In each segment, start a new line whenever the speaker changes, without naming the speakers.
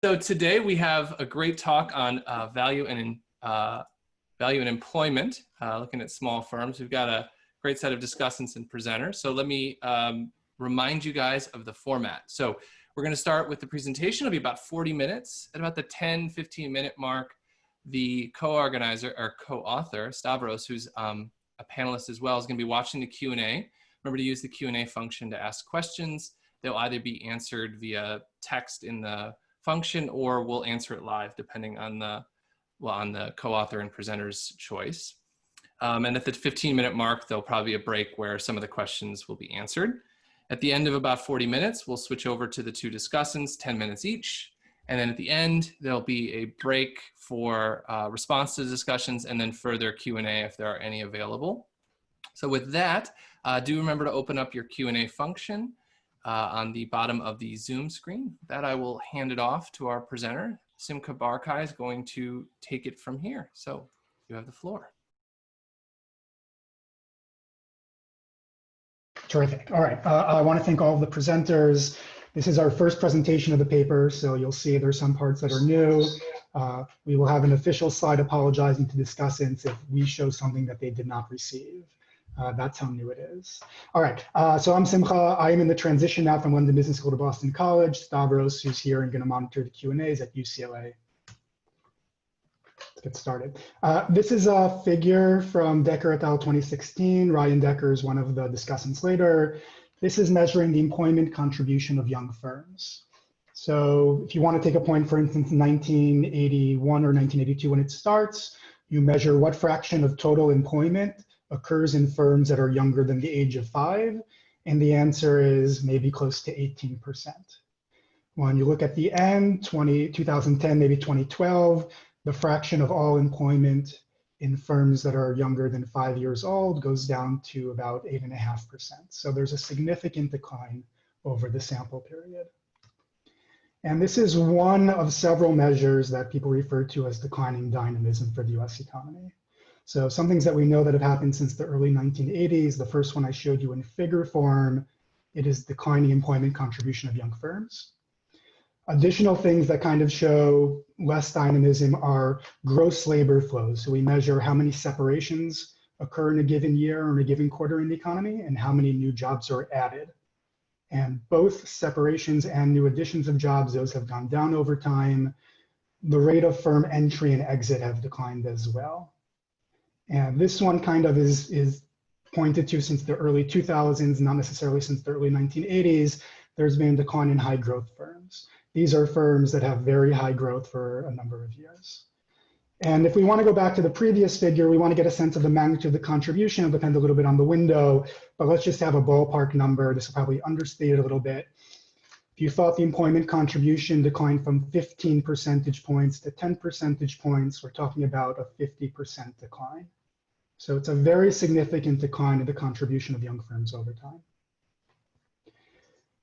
So today we have a great talk on value and employment, looking at small firms. We've got a great set of discussants and presenters. So let me remind you guys of the format. So we're going to start with the presentation. It'll be about 40 minutes. At about the 10-15 minute mark, the co-organizer or co-author, Stavros, who's a panelist as well, is going to be watching the Q&A. Remember to use the Q&A function to ask questions. They'll either be answered via text in the function, or we'll answer it live depending on the co-author and presenter's choice. And at the 15-minute mark, there'll probably be a break where some of the questions will be answered. At the end of about 40 minutes, we'll switch over to the two discussants, 10 minutes each. And then at the end, there'll be a break for response to discussions and then further Q&A if there are any available. So with that, do remember to open up your Q&A function on the bottom of the Zoom screen. That I will hand it off to our presenter. Simcha Barkai is going to take it from here. So you have the floor.
Terrific. All right. I want to thank all of the presenters. This is our first presentation of the paper, so you'll see there's some parts that are new. We will have an official slide apologizing to discussants if we show something that they did not receive. That's how new it is. All right, so I'm Simcha. I am in the transition now from London Business School to Boston College. Stavros, who's here and going to monitor the Q&As at UCLA. Let's get started. This is a figure from Decker et al. 2016. Ryan Decker is one of the discussants later. This is measuring the employment contribution of young firms. So if you want to take a point, for instance, 1981 or 1982 when it starts, you measure what fraction of total employment occurs in firms that are younger than the age of 5, and the answer is maybe close to 18%. When you look at the end, 2010, maybe 2012, the fraction of all employment in firms that are younger than 5 years old goes down to about 8.5%. So there's a significant decline over the sample period. And this is one of several measures that people refer to as declining dynamism for the US economy. So some things that we know that have happened since the early 1980s, the first one I showed you in figure form, it is declining employment contribution of young firms. Additional things that kind of show less dynamism are gross labor flows. So we measure how many separations occur in a given year or in a given quarter in the economy and how many new jobs are added. And both separations and new additions of jobs, those have gone down over time. The rate of firm entry and exit have declined as well. And this one kind of is pointed to since the early 2000s, not necessarily since the early 1980s. There's been a decline in high growth firms. These are firms that have very high growth for a number of years. And if we want to go back to the previous figure, we want to get a sense of the magnitude of the contribution. It'll depend a little bit on the window, but let's just have a ballpark number. This will probably understate it a little bit. If you thought the employment contribution declined from 15 percentage points to 10 percentage points, we're talking about a 50% decline. So it's a very significant decline in the contribution of young firms over time.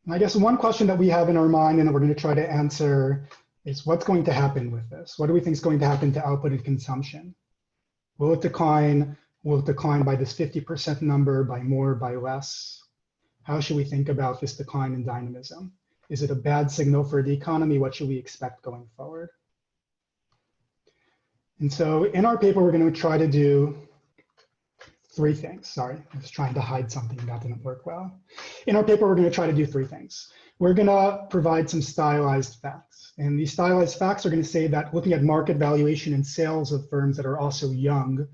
And I guess one question that we have in our mind and that we're going to try to answer is what's going to happen with this? What do we think is going to happen to output and consumption? Will it decline? Will it decline by this 50% number, by more, by less? How should we think about this decline in dynamism? Is it a bad signal for the economy? What should we expect going forward? And so in our paper, we're going to try to do three things. Sorry, I was trying to hide something that didn't work well. In our paper, we're going to try to do three things. We're going to provide some stylized facts. And these stylized facts are going to say that looking at market valuation and sales of firms that are also young,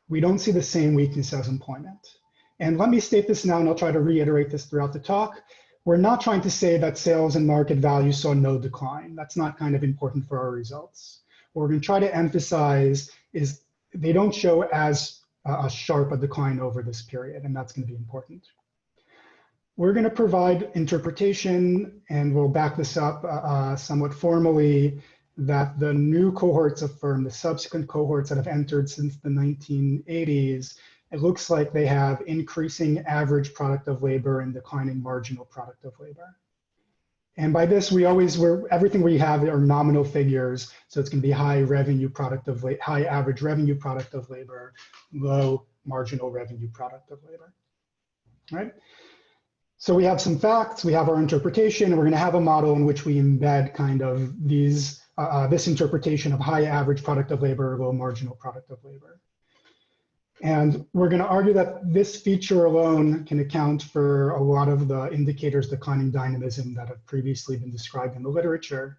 we don't see the same weakness as employment. And let me state this now, and I'll try to reiterate this throughout the talk. We're not trying to say that sales and market value saw no decline. That's not kind of important for our results. What we're going to try to emphasize is they don't show as sharp a decline over this period, and that's going to be important. We're going to provide interpretation, and we'll back this up somewhat formally, that the new cohorts of firm, the subsequent cohorts that have entered since the 1980s, it looks like they have increasing average product of labor and declining marginal product of labor. And by this, everything we have are nominal figures. So it's going to be high average revenue product of labor, low marginal revenue product of labor. All right. So we have some facts, we have our interpretation, and we're going to have a model in which we embed kind of these, this interpretation of high average product of labor, low marginal product of labor. And we're going to argue that this feature alone can account for a lot of the indicators declining dynamism that have previously been described in the literature.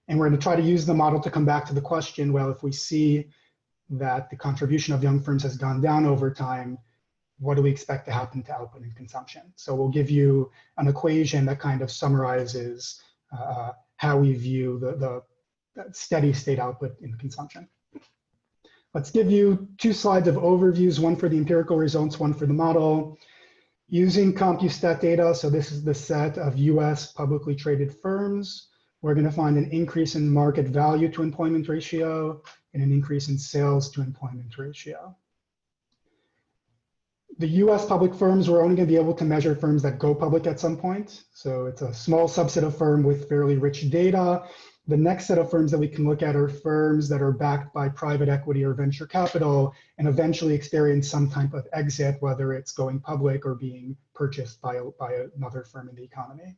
And we're going to try to use the model to come back to the question, well, if we see that the contribution of young firms has gone down over time, what do we expect to happen to output and consumption? So we'll give you an equation that kind of summarizes how we view the steady state output in consumption. Let's give you 2 slides of overviews, one for the empirical results, one for the model. Using CompuStat data, so this is the set of US publicly traded firms, we're going to find an increase in market value to employment ratio and an increase in sales to employment ratio. The US public firms, we're only going to be able to measure firms that go public at some point. So it's a small subset of firm with fairly rich data. The next set of firms that we can look at are firms that are backed by private equity or venture capital and eventually experience some type of exit, whether it's going public or being purchased by another firm in the economy.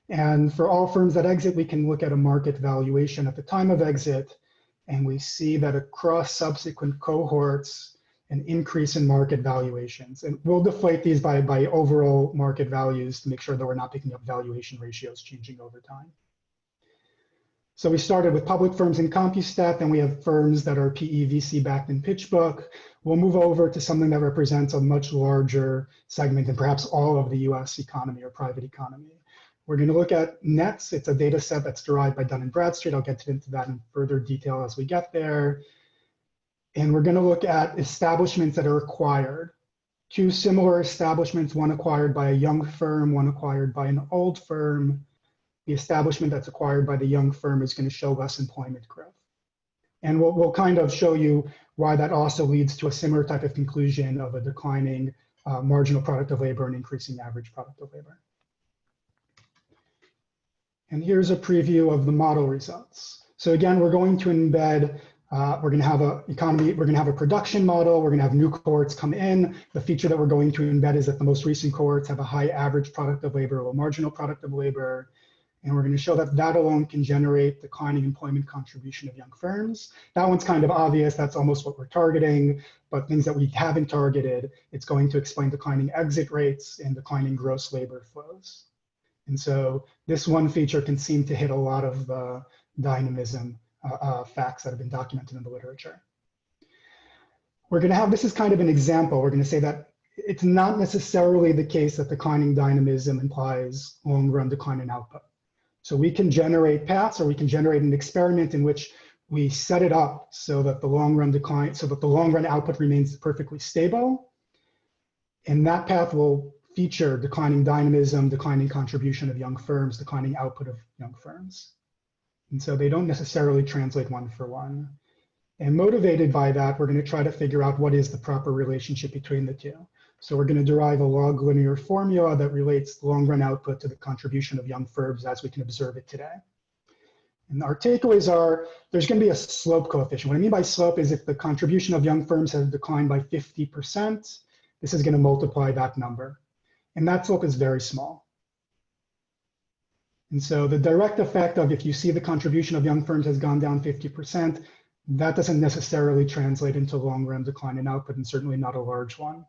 And for all firms that exit, we can look at a market valuation at the time of exit, and we see that across subsequent cohorts, an increase in market valuations. And we'll deflate these by overall market values to make sure that we're not picking up valuation ratios changing over time. So we started with public firms in CompuStat, then we have firms that are PE, VC backed in Pitchbook. We'll move over to something that represents a much larger segment and perhaps all of the US economy or private economy. We're going to look at nets. It's a data set that's derived by Dun & Bradstreet. I'll get into that in further detail as we get there. And we're going to look at establishments that are acquired. 2 similar establishments, one acquired by a young firm, one acquired by an old firm. The establishment that's acquired by the young firm is going to show less employment growth. And we'll kind of show you why that also leads to a similar type of conclusion of a declining marginal product of labor and increasing average product of labor. And here's a preview of the model results. So again, we're going to embed we're going to have a economy, we're going to have a production model, we're going to have new cohorts come in. The feature that we're going to embed is that the most recent cohorts have a high average product of labor, low marginal product of labor. And we're going to show that that alone can generate declining employment contribution of young firms. That one's kind of obvious, that's almost what we're targeting, but things that we haven't targeted, it's going to explain declining exit rates and declining gross labor flows. And so this one feature can seem to hit a lot of the dynamism facts that have been documented in the literature. We're going to have, this is kind of an example. We're going to say that it's not necessarily the case that declining dynamism implies long-run decline in output. So we can generate paths, or we can generate an experiment in which we set it up so that the long-run decline, so that the long-run output remains perfectly stable. And that path will feature declining dynamism, declining contribution of young firms, declining output of young firms. And so they don't necessarily translate one for one. And motivated by that, we're going to try to figure out what is the proper relationship between the two. So we're going to derive a log linear formula that relates the long run output to the contribution of young firms as we can observe it today. And our takeaways are there's going to be a slope coefficient. What I mean by slope is if the contribution of young firms has declined by 50%, this is going to multiply that number. And that slope is very small. And so the direct effect of if you see the contribution of young firms has gone down 50%, that doesn't necessarily translate into long-run decline in output, and certainly not a large one.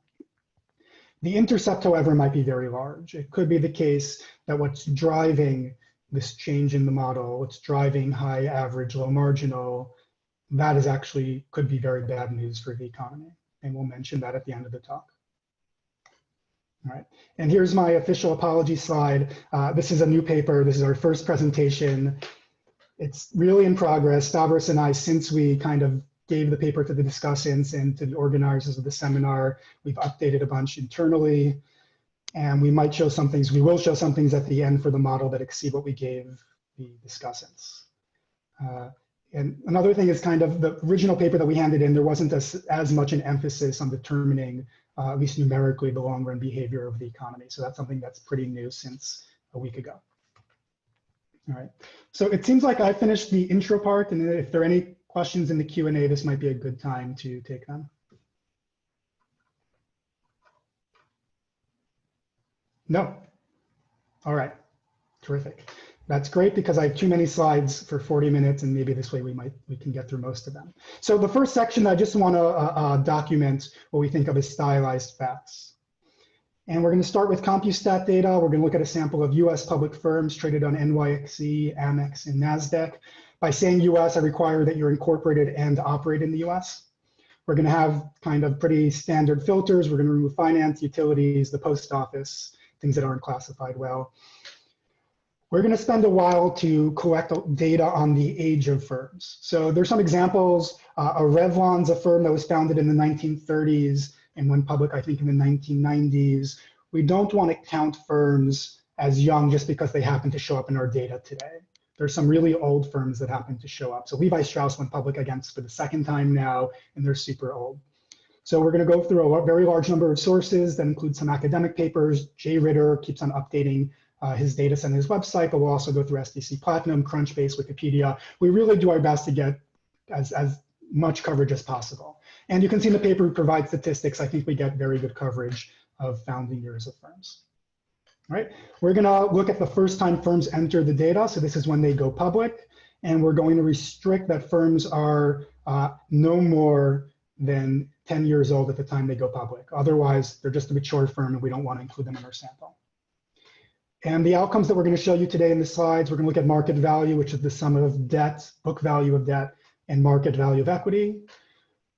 The intercept, however, might be very large. It could be the case that what's driving this change in the model, what's driving high average, low marginal, that is actually could be very bad news for the economy. And we'll mention that at the end of the talk. All right, and here's my official apology slide. This is a new paper. This is our first presentation. It's really in progress. Stavros and I, since we kind of gave the paper to the discussants and to the organizers of the seminar, we've updated a bunch internally. And we might show some things, we will show some things at the end for the model that exceed what we gave the discussants. And another thing is kind of the original paper that we handed in, there wasn't as much an emphasis on determining, at least numerically, the long run behavior of the economy. So that's something that's pretty new since a week ago. All right, so it seems like I finished the intro part, and if there are any questions in the Q&A, this might be a good time to take them. No. All right, terrific. That's great because I have too many slides for 40 minutes, and maybe this way we can get through most of them. So the first section, I just want to document what we think of as stylized facts. And we're going to start with CompuStat data. We're going to look at a sample of US public firms traded on NYXE, Amex, and NASDAQ. By saying US, I require that you're incorporated and operate in the US. We're going to have kind of pretty standard filters. We're going to remove finance, utilities, the post office, things that aren't classified well. We're going to spend a while to collect data on the age of firms. So there's some examples. Revlon's a firm that was founded in the 1930s and went public, I think, in the 1990s. We don't want to count firms as young just because they happen to show up in our data today. There's some really old firms that happen to show up. So Levi Strauss went public against for the second time now, and they're super old. So we're going to go through a very large number of sources that include some academic papers. Jay Ritter keeps on updating his data set on his website, but we'll also go through SDC Platinum, Crunchbase, Wikipedia. We really do our best to get as much coverage as possible. And you can see in the paper we provide statistics. I think we get very good coverage of founding years of firms. All right, we're gonna look at the first time firms enter the data. So this is when they go public. And we're going to restrict that firms are no more than 10 years old at the time they go public. Otherwise, they're just a mature firm and we don't want to include them in our sample. And the outcomes that we're going to show you today in the slides, we're going to look at market value, which is the sum of debt, book value of debt, and market value of equity.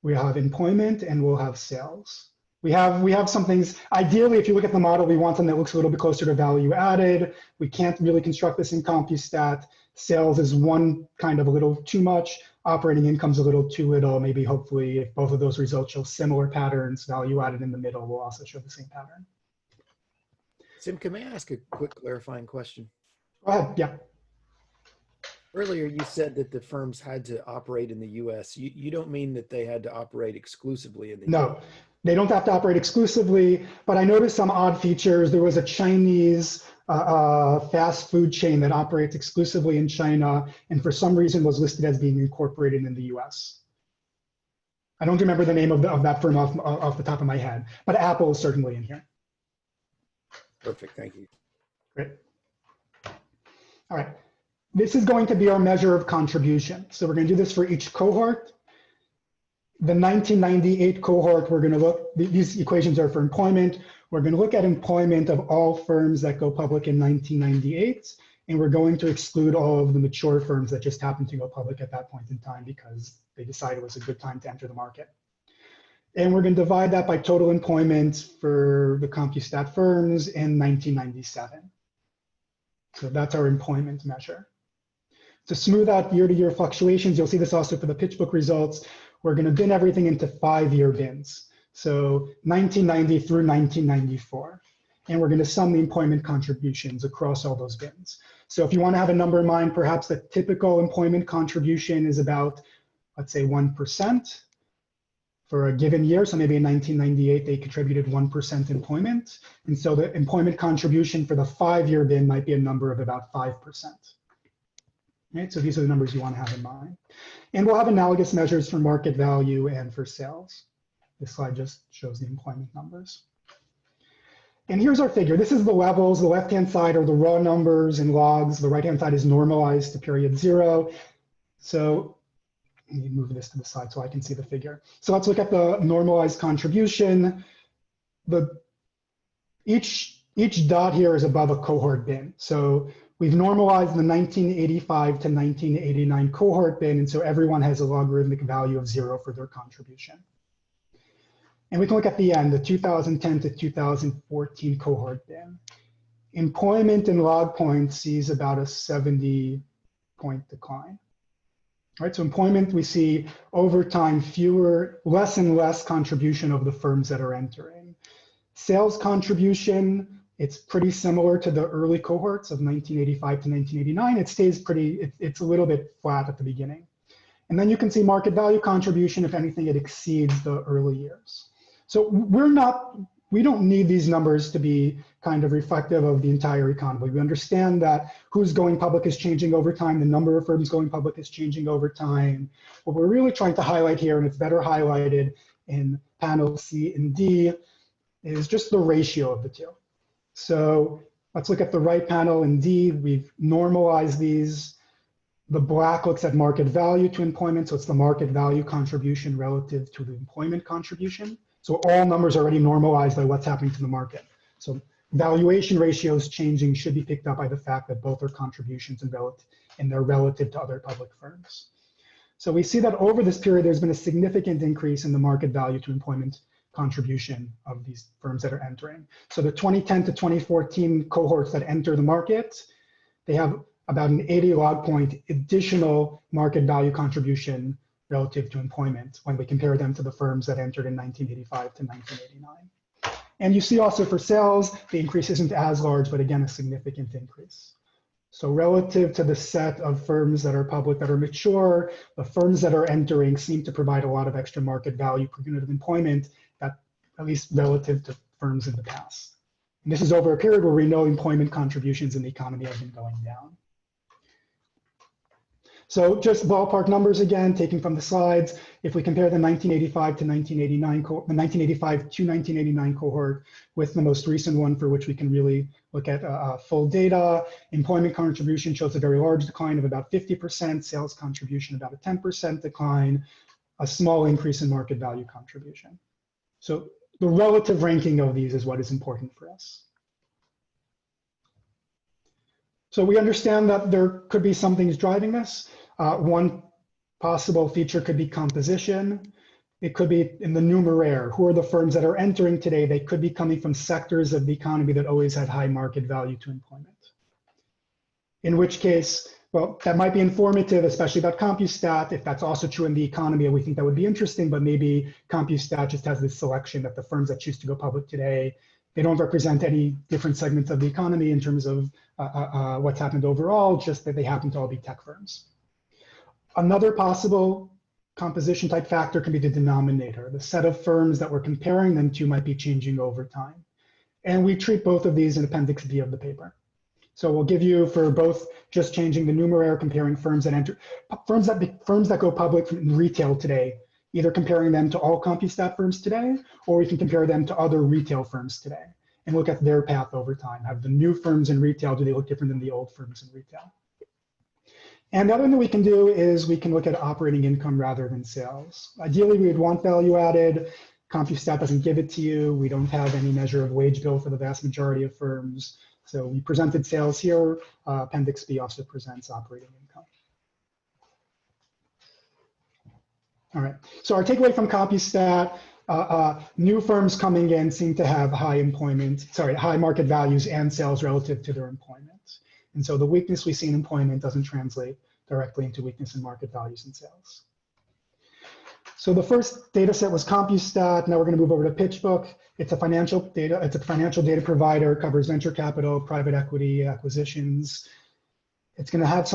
We have employment, and we'll have sales. We have some things. Ideally, if you look at the model, we want something that looks a little bit closer to value added. We can't really construct this in CompuStat. Sales is one kind of a little too much. Operating income's a little too little. Maybe, hopefully, if both of those results show similar patterns, value added in the middle will also show the same pattern.
Simcha, may I ask a quick clarifying question?
Go ahead, yeah.
Earlier, you said that the firms had to operate in the US. You don't mean that they had to operate exclusively in the US?
No, they don't have to operate exclusively, but I noticed some odd features. There was a Chinese fast food chain that operates exclusively in China, and for some reason was listed as being incorporated in the US. I don't remember the name of that firm off the top of my head, but Apple is certainly in here.
Perfect, thank you.
Great. All right, this is going to be our measure of contribution. So we're going to do this for each cohort. The 1998 cohort, we're going to look, these equations are for employment. We're going to look at employment of all firms that go public in 1998, and we're going to exclude all of the mature firms that just happened to go public at that point in time because they decided it was a good time to enter the market. And we're going to divide that by total employment for the CompuStat firms in 1997. So that's our employment measure. To smooth out year-to-year fluctuations, you'll see this also for the Pitchbook results, we're going to bin everything into 5-year bins. So 1990 through 1994. And we're going to sum the employment contributions across all those bins. So if you want to have a number in mind, perhaps the typical employment contribution is about, let's say, 1%. For a given year, so maybe in 1998, they contributed 1% employment. And so the employment contribution for the 5-year bin might be a number of about 5%. Right, so these are the numbers you want to have in mind. And we'll have analogous measures for market value and for sales. This slide just shows the employment numbers. And here's our figure. This is the levels. The left-hand side are the raw numbers and logs. The right-hand side is normalized to period 0. So let me move this to the side so I can see the figure. So let's look at the normalized contribution. Each dot here is above a cohort bin. So we've normalized the 1985 to 1989 cohort bin, and so everyone has a logarithmic value of 0 for their contribution. And we can look at the end, the 2010 to 2014 cohort bin. Employment in log points sees about a 70-point decline. All right, so employment, we see over time less and less contribution of the firms that are entering. Sales contribution, it's pretty similar to the early cohorts of 1985 to 1989. It stays it's a little bit flat at the beginning. And then you can see market value contribution, if anything, it exceeds the early years. So we don't need these numbers to be kind of reflective of the entire economy. We understand that who's going public is changing over time. The number of firms going public is changing over time. What we're really trying to highlight here, and it's better highlighted in panel C and D, is just the ratio of the two. So Let's look at the right panel. Indeed, we've normalized these. The black looks at market value to employment, so it's the market value contribution relative to the employment contribution. So all numbers are already normalized by what's happening to the market. So valuation ratios changing should be picked up by the fact that both are contributions and they're relative to other public firms. So we see that over this period, there's been a significant increase in the market value to employment contribution of these firms that are entering. So the 2010 to 2014 cohorts that enter the market, they have about an 80 log point additional market value contribution relative to employment when we compare them to the firms that entered in 1985 to 1989. And you see also for sales, the increase isn't as large, but again, a significant increase. So relative to the set of firms that are public that are mature, the firms that are entering seem to provide a lot of extra market value per unit of employment, that, at least relative to firms in the past. And this is over a period where we know employment contributions in the economy have been going down. So just ballpark numbers again, taken from the slides. If we compare the 1985 to 1989, the 1985 to 1989 cohort with the most recent one for which we can really look at full data, employment contribution shows a very large decline of about 50%, sales contribution about a 10% decline, a small increase in market value contribution. So the relative ranking of these is what is important for us. So we understand that there could be some things driving this. One possible feature could be composition. It could be in the numeraire. Who are the firms that are entering today? They could be coming from sectors of the economy that always had high market value to employment. In which case, well, that might be informative, especially about CompuStat. If that's also true in the economy, we think that would be interesting, but maybe CompuStat just has this selection that the firms that choose to go public today, they don't represent any different segments of the economy in terms of what's happened overall, just that they happen to all be tech firms. Another possible composition type factor can be the denominator. The set of firms that we're comparing them to might be changing over time. And we treat both of these in Appendix B of the paper. So we'll give you for both just changing the numeraire, comparing firms that enter, firms that go public in retail today, either comparing them to all CompuStat firms today, or we can compare them to other retail firms today and look at their path over time. Have the new firms in retail, do they look different than the old firms in retail? And the other thing we can do is we can look at operating income rather than sales. Ideally, we would want value added. CompuStat doesn't give it to you. We don't have any measure of wage bill for the vast majority of firms. So we presented sales here. Appendix B also presents operating income. All right, so our takeaway from CompuStat, new firms coming in seem to have high market values and sales relative to their employment. And so the weakness we see in employment doesn't translate directly into weakness in market values and sales. So the first data set was CompuStat. Now we're going to move over to Pitchbook. It's a financial data provider, covers venture capital, private equity, acquisitions. It's going to have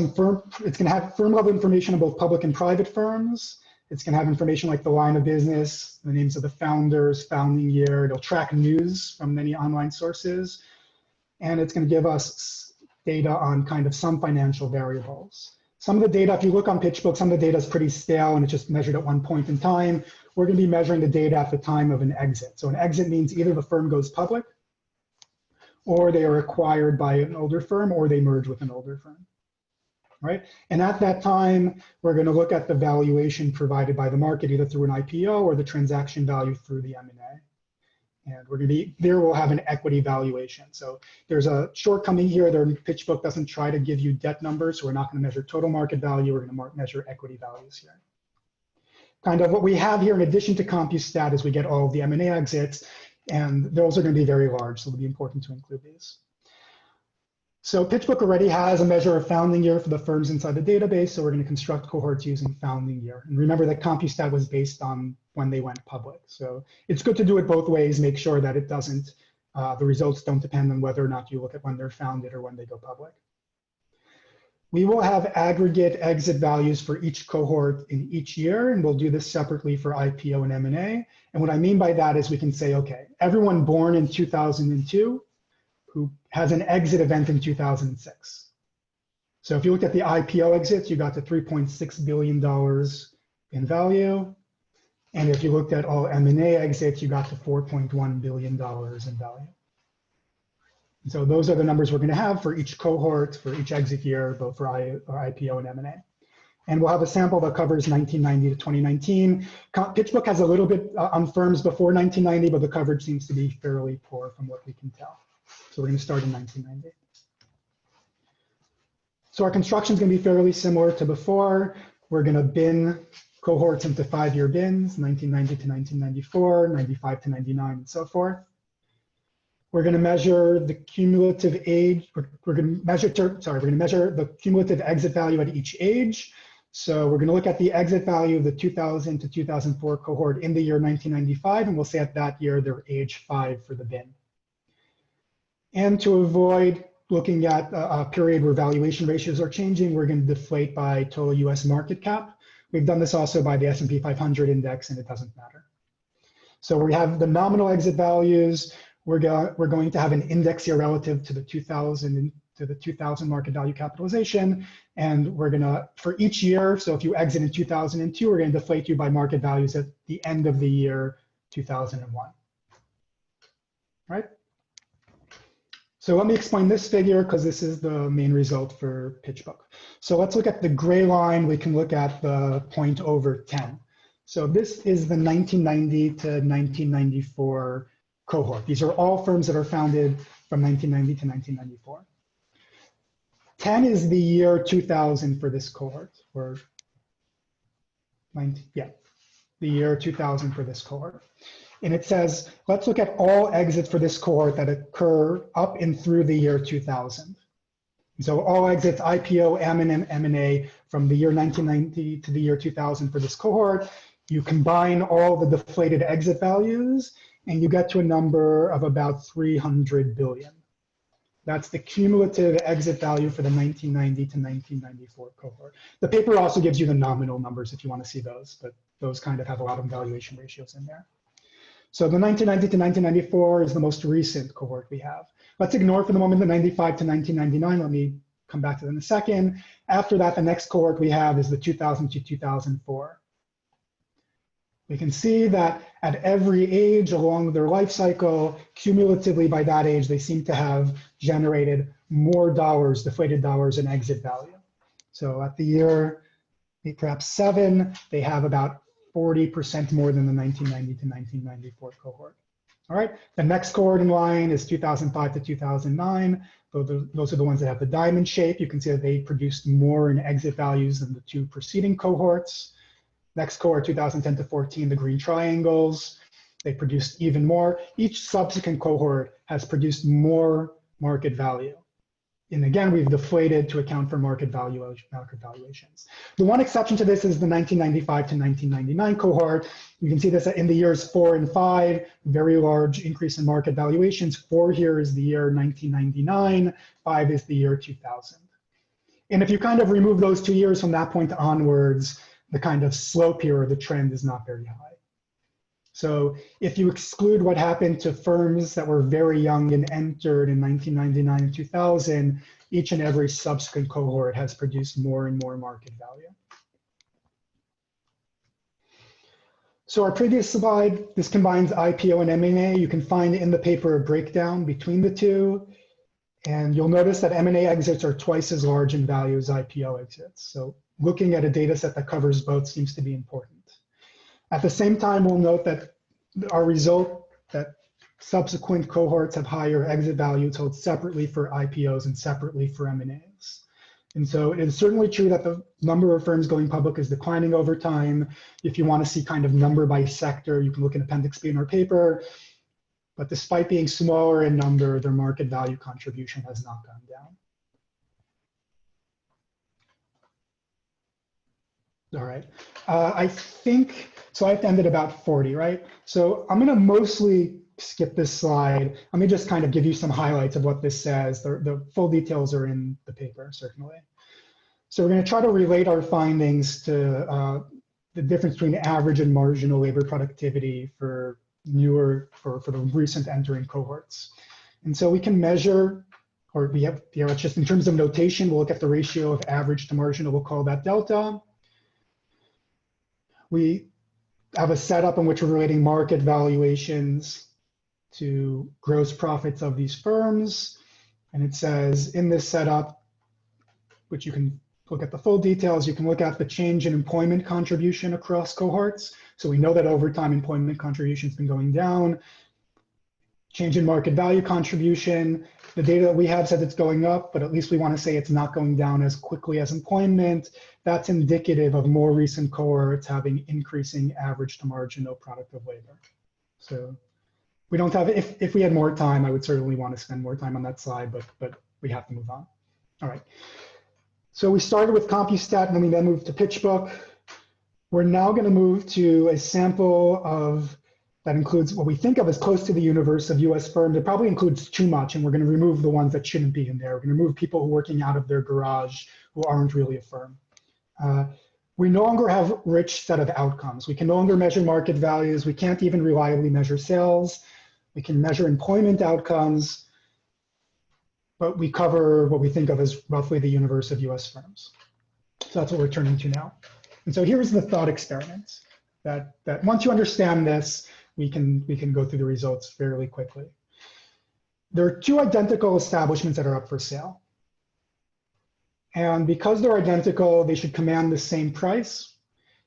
firm level information on both public and private firms. It's going to have information like the line of business, the names of the founders, founding year. It'll track news from many online sources. And it's going to give us data on kind of some financial variables. Some of the data, if you look on Pitchbook, some of the data is pretty stale and it's just measured at one point in time. We're going to be measuring the data at the time of an exit. So an exit means either the firm goes public or they are acquired by an older firm or they merge with an older firm, right? And at that time, we're going to look at the valuation provided by the market, either through an IPO or the transaction value through the M&A. And we're going to be, there we'll have an equity valuation. So there's a shortcoming here. Pitchbook doesn't try to give you debt numbers. So we're not going to measure total market value. We're going to measure equity values here. Kind of what we have here in addition to CompuStat is we get all of the M&A exits, and those are going to be very large. So it'll be important to include these. So Pitchbook already has a measure of founding year for the firms inside the database. So we're going to construct cohorts using founding year. And remember that CompuStat was based on when they went public. So it's good to do it both ways, make sure that it doesn't, the results don't depend on whether or not you look at when they're founded or when they go public. We will have aggregate exit values for each cohort in each year, and we'll do this separately for IPO and M&A. And what I mean by that is we can say, okay, everyone born in 2002 who has an exit event in 2006. So if you look at the IPO exits, you got to $3.6 billion in value. And if you looked at all M&A exits, you got to $4.1 billion in value. And so those are the numbers we're going to have for each cohort, for each exit year, both for IPO and M&A. And we'll have a sample that covers 1990 to 2019. Pitchbook has a little bit on firms before 1990, but the coverage seems to be fairly poor from what we can tell. So we're going to start in 1990. So our construction is going to be fairly similar to before. We're going to bin cohorts into 5-year bins, 1990 to 1994, 95 to 99, and so forth. We're going to measure the cumulative age. We're going to measure the cumulative exit value at each age. So we're going to look at the exit value of the 2000 to 2004 cohort in the year 1995, and we'll say at that year they're age 5 for the bin. And to avoid looking at a period where valuation ratios are changing, we're going to deflate by total US market cap. We've done this also by the S&P 500 index, and it doesn't matter. So we have the nominal exit values. We're going to have an index here relative to the 2000 market value capitalization. And we're going to, for each year, so if you exit in 2002, we're going to deflate you by market values at the end of the year 2001. Right? So let me explain this figure because this is the main result for Pitchbook. So let's look at the gray line. We can look at the point over 10. So this is the 1990 to 1994 cohort. These are all firms that are founded from 1990 to 1994. 10 is the year 2000 for this cohort, or the year 2000 for this cohort. And it says, let's look at all exits for this cohort that occur up and through the year 2000. So all exits, IPO, M&A from the year 1990 to the year 2000 for this cohort. You combine all the deflated exit values, and you get to a number of about 300 billion. That's the cumulative exit value for the 1990 to 1994 cohort. The paper also gives you the nominal numbers if you want to see those, but those kind of have a lot of valuation ratios in there. So the 1990 to 1994 is the most recent cohort we have. Let's ignore for the moment the 95 to 1999. Let me come back to that in a second. After that, the next cohort we have is the 2000 to 2004. We can see that at every age along their life cycle, cumulatively by that age, they seem to have generated more dollars, deflated dollars in exit value. So at the year, perhaps 7, they have about 40% more than the 1990 to 1994 cohort. All right, the next cohort in line is 2005 to 2009. Those are the ones that have the diamond shape. You can see that they produced more in exit values than the 2 preceding cohorts. Next cohort, 2010 to 14, the green triangles, they produced even more. Each subsequent cohort has produced more market value. And again, we've deflated to account for market valuations. The one exception to this is the 1995 to 1999 cohort. You can see this in the years 4 and 5, very large increase in market valuations. 4 here is the year 1999, 5 is the year 2000. And if you kind of remove those 2 years from that point onwards, the kind of slope here, or the trend, is not very high. So if you exclude what happened to firms that were very young and entered in 1999 and 2000, each and every subsequent cohort has produced more and more market value. So our previous slide, this combines IPO and M&A. You can find in the paper a breakdown between the two. And you'll notice that M&A exits are twice as large in value as IPO exits. So looking at a data set that covers both seems to be important. At the same time, we'll note that our result that subsequent cohorts have higher exit value told separately for IPOs and separately for M&As. And so it is certainly true that the number of firms going public is declining over time. If you want to see kind of number by sector, you can look in Appendix B in our paper. But despite being smaller in number, their market value contribution has not gone down. All right, I think, so I've ended about 40, right? So I'm gonna mostly skip this slide. Let me just kind of give you some highlights of what this says. The full details are in the paper, certainly. So we're gonna try to relate our findings to the difference between average and marginal labor productivity for the recent entering cohorts. And so we can measure, or we have, it's just in terms of notation, we'll look at the ratio of average to marginal, we'll call that delta. We have a setup in which we're relating market valuations to gross profits of these firms. And it says in this setup, which you can look at the full details, you can look at the change in employment contribution across cohorts. So we know that over time employment contribution has been going down. Change in market value contribution. The data that we have says it's going up, but at least we want to say it's not going down as quickly as employment. That's indicative of more recent cohorts having increasing average to marginal product of labor. So we don't have, if we had more time, I would certainly want to spend more time on that slide, but we have to move on. All right. So we started with CompuStat and then we moved to Pitchbook. We're now going to move to a sample of that includes what we think of as close to the universe of US firms. It probably includes too much, and we're going to remove the ones that shouldn't be in there. We're going to remove people who are working out of their garage who aren't really a firm. We no longer have a rich set of outcomes. We can no longer measure market values. We can't even reliably measure sales. We can measure employment outcomes, but we cover what we think of as roughly the universe of US firms. So that's what we're turning to now. And so here's the thought experiment that once you understand this, we can go through the results fairly quickly. There are two identical establishments that are up for sale. And because they're identical, they should command the same price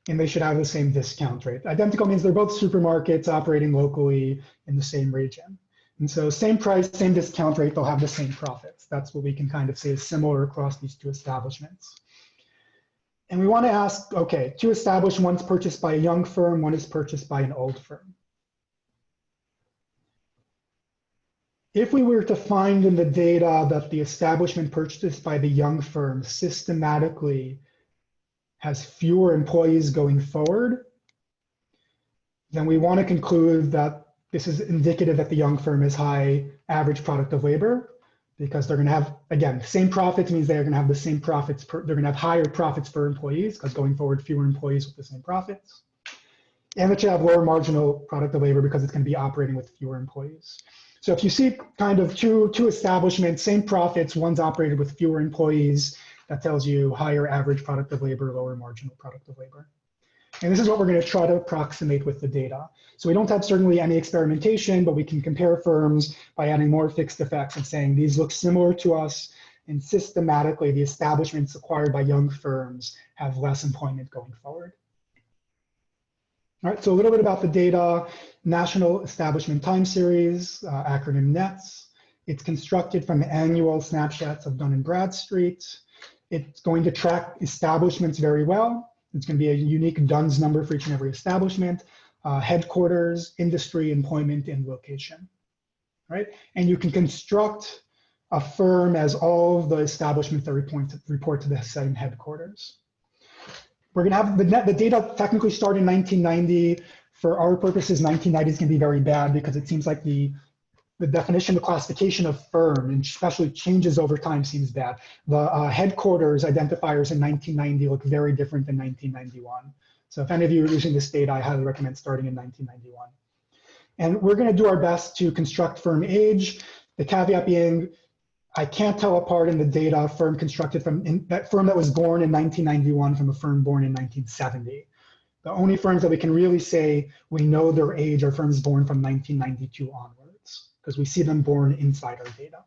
and they should have the same discount rate. Identical means they're both supermarkets operating locally in the same region. And so same price, same discount rate, they'll have the same profits. That's what we can kind of say is similar across these two establishments. And we want to ask, okay, two established, one's purchased by a young firm, one is purchased by an old firm. If we were to find in the data that the establishment purchased by the young firm systematically has fewer employees going forward, then we want to conclude that this is indicative that the young firm has high average product of labor, because they're going to have, again, same profits means they're going to have the same profits, they're going to have higher profits per employees, because going forward, fewer employees with the same profits. And it should have lower marginal product of labor because it's going to be operating with fewer employees. So if you see kind of two establishments, same profits, one's operated with fewer employees, that tells you higher average product of labor, lower marginal product of labor. And this is what we're going to try to approximate with the data. So we don't have certainly any experimentation, but we can compare firms by adding more fixed effects and saying these look similar to us, and systematically the establishments acquired by young firms have less employment going forward. All right, so a little bit about the data. National Establishment Time Series, acronym NETS. It's constructed from annual snapshots of Dun & Bradstreet. It's going to track establishments very well. It's going to be a unique DUNS number for each and every establishment, headquarters, industry, employment, and location, right? And you can construct a firm as all of the establishments that report to the same headquarters. We're going to have the data technically start in 1990. For our purposes, 1990 is going to be very bad because it seems like the definition, the classification of firm, and especially changes over time, seems bad. The headquarters identifiers in 1990 look very different than 1991. So if any of you are using this data, I highly recommend starting in 1991. And we're going to do our best to construct firm age. The caveat being, I can't tell apart in the data a firm constructed from that firm that was born in 1991 from a firm born in 1970. The only firms that we can really say we know their age are firms born from 1992 onwards, because we see them born inside our data.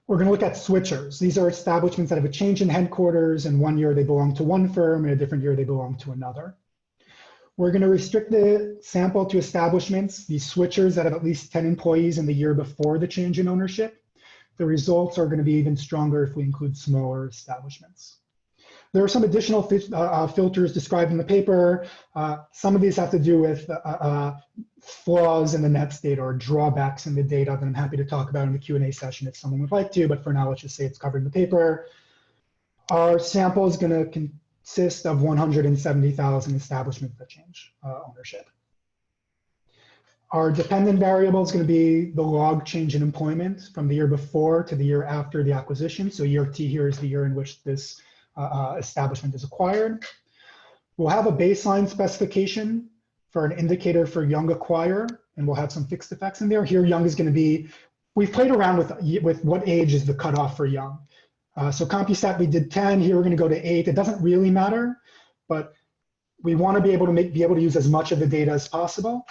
We're going to look at switchers. These are establishments that have a change in headquarters, and one year they belong to one firm, and a different year they belong to another. We're going to restrict the sample to establishments, these switchers that have at least 10 employees in the year before the change in ownership. The results are going to be even stronger if we include smaller establishments. There are some additional filters described in the paper. Some of these have to do with flaws in the NETS data or drawbacks in the data that I'm happy to talk about in the Q&A session if someone would like to, but for now, let's just say it's covered in the paper. Our sample is going to consist of 170,000 establishments that change ownership. Our dependent variable is going to be the log change in employment from the year before to the year after the acquisition. So year T here is the year in which this establishment is acquired. We'll have a baseline specification for an indicator for young acquire, and we'll have some fixed effects in there. Here, young is going to be, we've played around with what age is the cutoff for young. So CompuStat, we did 10, here we're going to go to 8. It doesn't really matter, but we want to be able to use as much of the data as possible.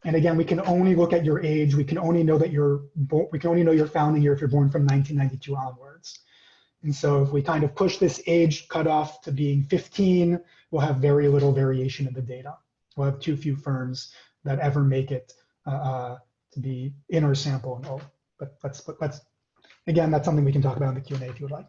And again, we can only look at your age. We can only know that we can only know your founding year if you're born from 1992 onwards. And so if we kind of push this age cutoff to being 15, we'll have very little variation in the data. We'll have too few firms that ever make it to be in our sample and old. But let's again, that's something we can talk about in the Q&A if you would like.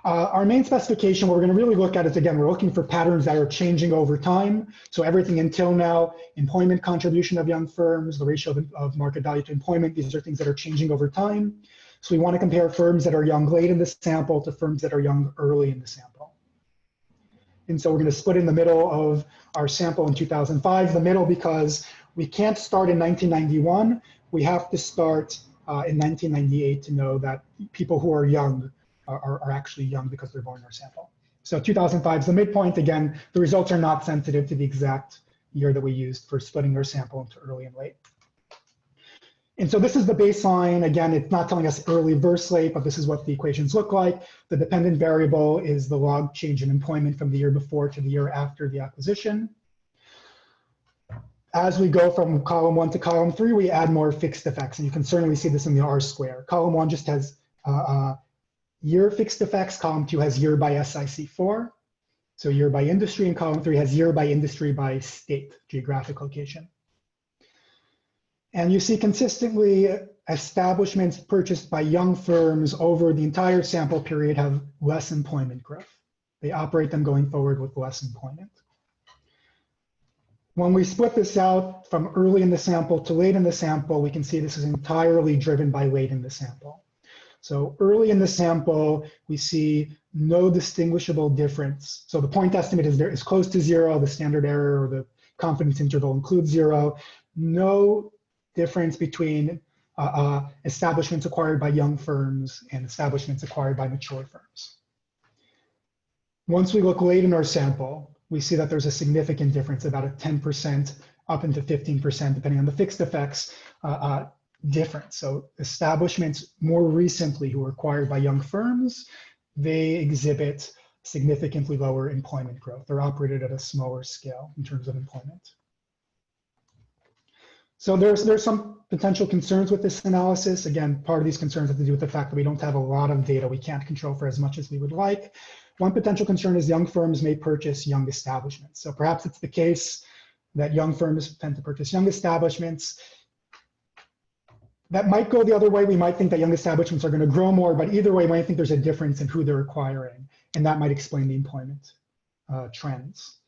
Our main specification, what we're going to really look at is, again, we're looking for patterns that are changing over time. So everything until now, employment contribution of young firms, the ratio of market value to employment, these are things that are changing over time. So we want to compare firms that are young late in the sample to firms that are young early in the sample. And so we're going to split in the middle of our sample in 2005, the middle because we can't start in 1991. We have to start in 1998 to know that people who are young are actually young because they're born in our sample. So 2005 is the midpoint. Again, the results are not sensitive to the exact year that we used for splitting our sample into early and late. And so this is the baseline. Again, it's not telling us early versus late, but this is what the equations look like. The dependent variable is the log change in employment from the year before to the year after the acquisition. As we go from column 1 to column 3, we add more fixed effects. And you can certainly see this in the R square. Column 1 just has year fixed effects. Column 2 has year by SIC4. So year by industry. And column 3 has year by industry by state, geographic location. And you see consistently establishments purchased by young firms over the entire sample period have less employment growth. They operate them going forward with less employment. When we split this out from early in the sample to late in the sample, we can see this is entirely driven by late in the sample. So early in the sample, we see no distinguishable difference. So the point estimate is close to 0. The standard error or the confidence interval includes 0. No difference between establishments acquired by young firms and establishments acquired by mature firms. Once we look late in our sample, we see that there's a significant difference, about a 10% up into 15%, depending on the fixed effects difference. So establishments more recently who were acquired by young firms, they exhibit significantly lower employment growth. They're operated at a smaller scale in terms of employment. So there's some potential concerns with this analysis. Again, part of these concerns have to do with the fact that we don't have a lot of data. We can't control for as much as we would like. One potential concern is young firms may purchase young establishments. So perhaps it's the case that young firms tend to purchase young establishments. That might go the other way. We might think that young establishments are going to grow more, but either way, we might think there's a difference in who they're acquiring, and that might explain the employment trends.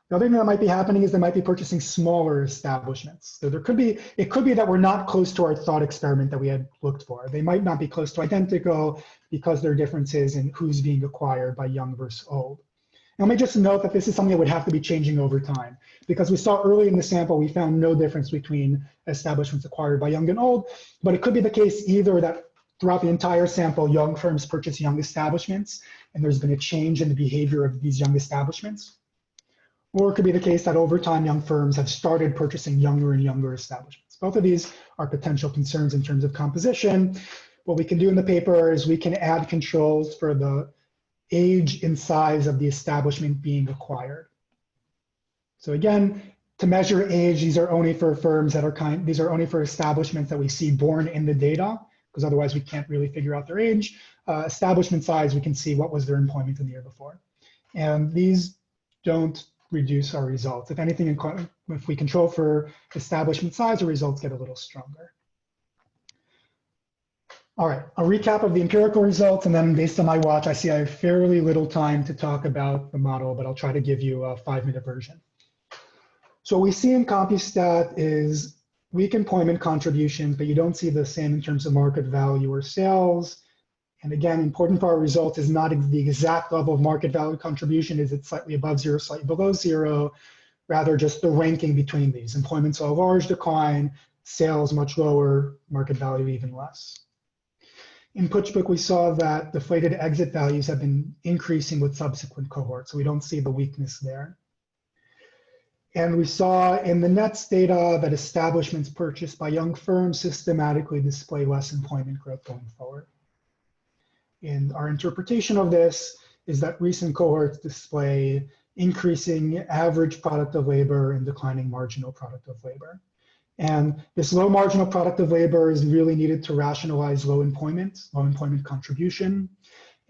The other thing that might be happening is they might be purchasing smaller establishments. So it could be that we're not close to our thought experiment that we had looked for. They might not be close to identical because there are differences in who's being acquired by young versus old. And let me just note that this is something that would have to be changing over time, because we saw early in the sample, we found no difference between establishments acquired by young and old, but it could be the case either that throughout the entire sample, young firms purchase young establishments, and there's been a change in the behavior of these young establishments. Or it could be the case that over time, young firms have started purchasing younger and younger establishments. Both of these are potential concerns in terms of composition. What we can do in the paper is we can add controls for the age and size of the establishment being acquired. So again, to measure age, these are only for firms that are these are only for establishments that we see born in the data, because otherwise we can't really figure out their age. Establishment size, we can see what was their employment in the year before. And these don't reduce our results. If anything, if we control for establishment size, the results get a little stronger. All right, a recap of the empirical results, and then based on my watch, I see I have fairly little time to talk about the model, but I'll try to give you a 5-minute version. So what we see in CompuStat is weak employment contributions, but you don't see the same in terms of market value or sales. And again, important for our results is not the exact level of market value contribution. Is it slightly above 0, slightly below 0? Rather just the ranking between these. Employment saw a large decline, sales much lower, market value even less. In Pitchbook, we saw that deflated exit values have been increasing with subsequent cohorts, so we don't see the weakness there. And we saw in the NETS data that establishments purchased by young firms systematically display less employment growth going forward. And our interpretation of this is that recent cohorts display increasing average product of labor and declining marginal product of labor. And this low marginal product of labor is really needed to rationalize low employment contribution.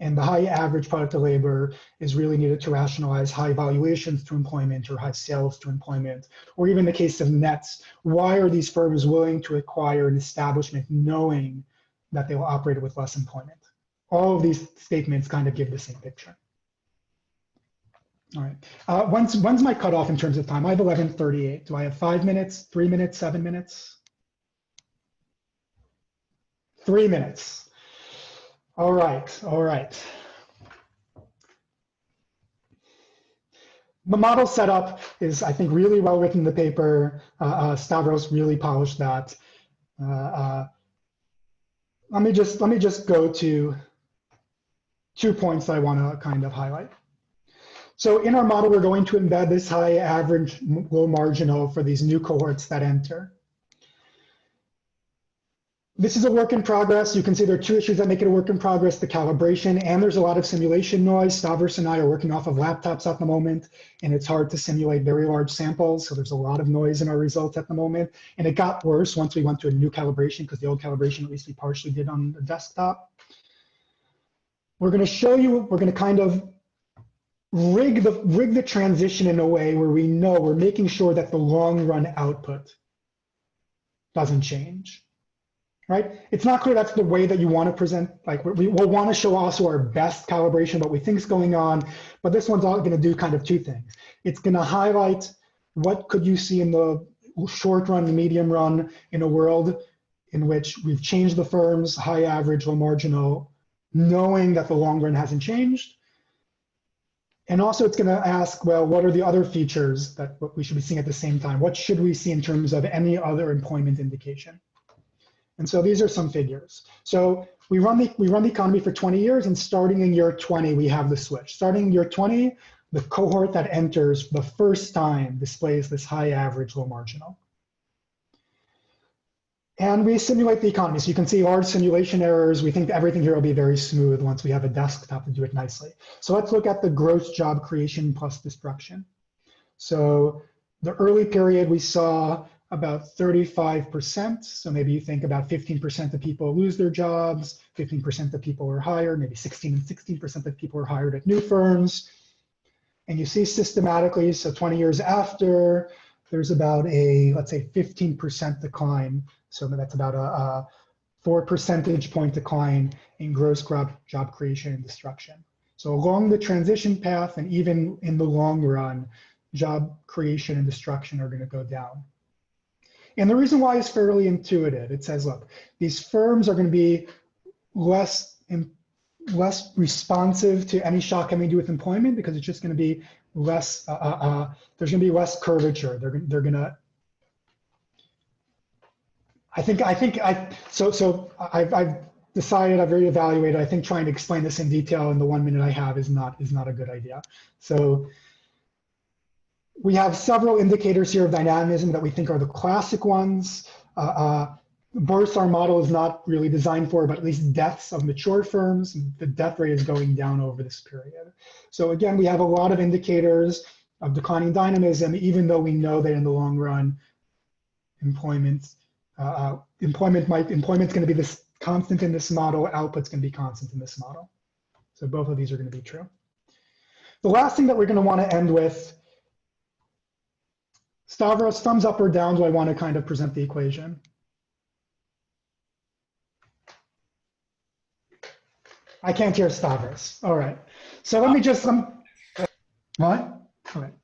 And the high average product of labor is really needed to rationalize high valuations to employment or high sales to employment, or even the case of nets. Why are these firms willing to acquire an establishment knowing that they will operate with less employment? All of these statements kind of give the same picture. All right, when's my cutoff in terms of time? I have 11:38. Do I have 5 minutes, 3 minutes, 7 minutes? 3 minutes. All right, all right. The model setup is, I think, really well written in the paper. Stavros really polished that. Let me just go to 2 points that I want to kind of highlight. So in our model, we're going to embed this high average, low marginal for these new cohorts that enter. This is a work in progress. You can see there are 2 issues that make it a work in progress: the calibration, and there's a lot of simulation noise. Stavros and I are working off of laptops at the moment, and it's hard to simulate very large samples. So there's a lot of noise in our results at the moment. And it got worse once we went to a new calibration, because the old calibration, at least we partially did on the desktop. We're going to show you, we're going to kind of rig the transition in a way where we know we're making sure that the long run output doesn't change, right? It's not clear that's the way that you want to present. Like we'll want to show also our best calibration, what we think is going on, but this one's all going to do kind of 2 things. It's going to highlight what could you see in the short run, the medium run, in a world in which we've changed the firms, high average, low marginal, knowing that the long run hasn't changed. And also it's going to ask, well, what are the other features that we should be seeing at the same time? What should we see in terms of any other employment indication? And so these are some figures. So we run the economy for 20 years, and starting in year 20, we have the switch. Starting in year 20, the cohort that enters for the first time displays this high average, low marginal. And we simulate the economy. So you can see large simulation errors. We think everything here will be very smooth once we have a desktop to do it nicely. So let's look at the gross job creation plus destruction. So the early period, we saw about 35%. So maybe you think about 15% of people lose their jobs, 15% of people are hired, maybe 16 and 16% of people are hired at new firms. And you see systematically, so 20 years after, there's about a, let's say, 15% decline. So that's about a 4 percentage point decline in gross job creation and destruction. So along the transition path, and even in the long run, job creation and destruction are going to go down. And the reason why is fairly intuitive. It says, look, these firms are going to be less responsive to any shock having to do with employment, because it's just going to be less, there's going to be less curvature. They're going to, I've decided, I've reevaluated, I think trying to explain this in detail in the 1 minute I have is not a good idea. So we have several indicators here of dynamism that we think are the classic ones. Births our model is not really designed for, but at least deaths of mature firms. The death rate is going down over this period. So again, we have a lot of indicators of declining dynamism, even though we know that in the long run, employment's going to be this constant in this model, output's going to be constant in this model. So both of these are going to be true. The last thing that we're going to want to end with, Stavros, thumbs up or down, do I want to kind of present the equation? I can't hear Stavros. All right. So let me just, what? All right.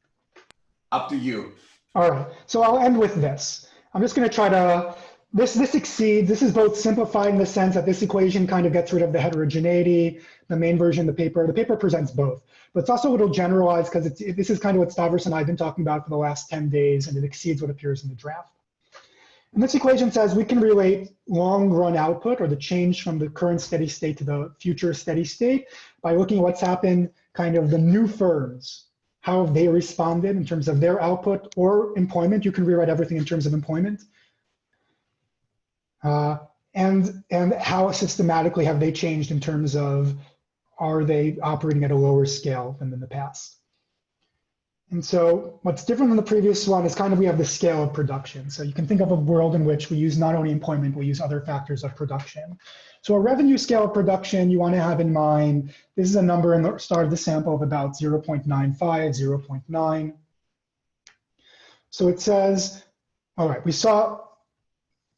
Up to you.
All right. So I'll end with this. I'm just going to try to, this exceeds, this is both simplifying the sense that this equation kind of gets rid of the heterogeneity, the main version of the paper presents both, but it's also a little generalized because this is kind of what Stavros and I have been talking about for the last 10 days, and it exceeds what appears in the draft. And this equation says we can relate long run output, or the change from the current steady state to the future steady state, by looking at what's happened, kind of the new firms, how have they responded in terms of their output or employment. You can rewrite everything in terms of employment. And how systematically have they changed in terms of, are they operating at a lower scale than in the past? And so what's different than the previous one is kind of we have the scale of production. So you can think of a world in which we use not only employment, we use other factors of production. So a revenue scale of production, you want to have in mind, this is a number in the start of the sample of about 0.95, 0.9. So it says, all right, we saw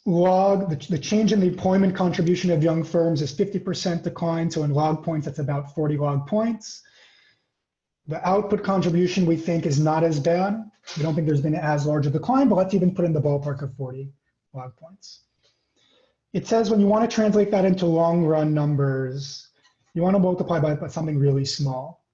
the change in the employment contribution of young firms is 50% decline. So in log points, that's about 40 log points. The output contribution we think is not as bad. We don't think there's been as large a decline, but let's even put in the ballpark of 40 log points. It says when you want to translate that into long run numbers, you want to multiply by something really small.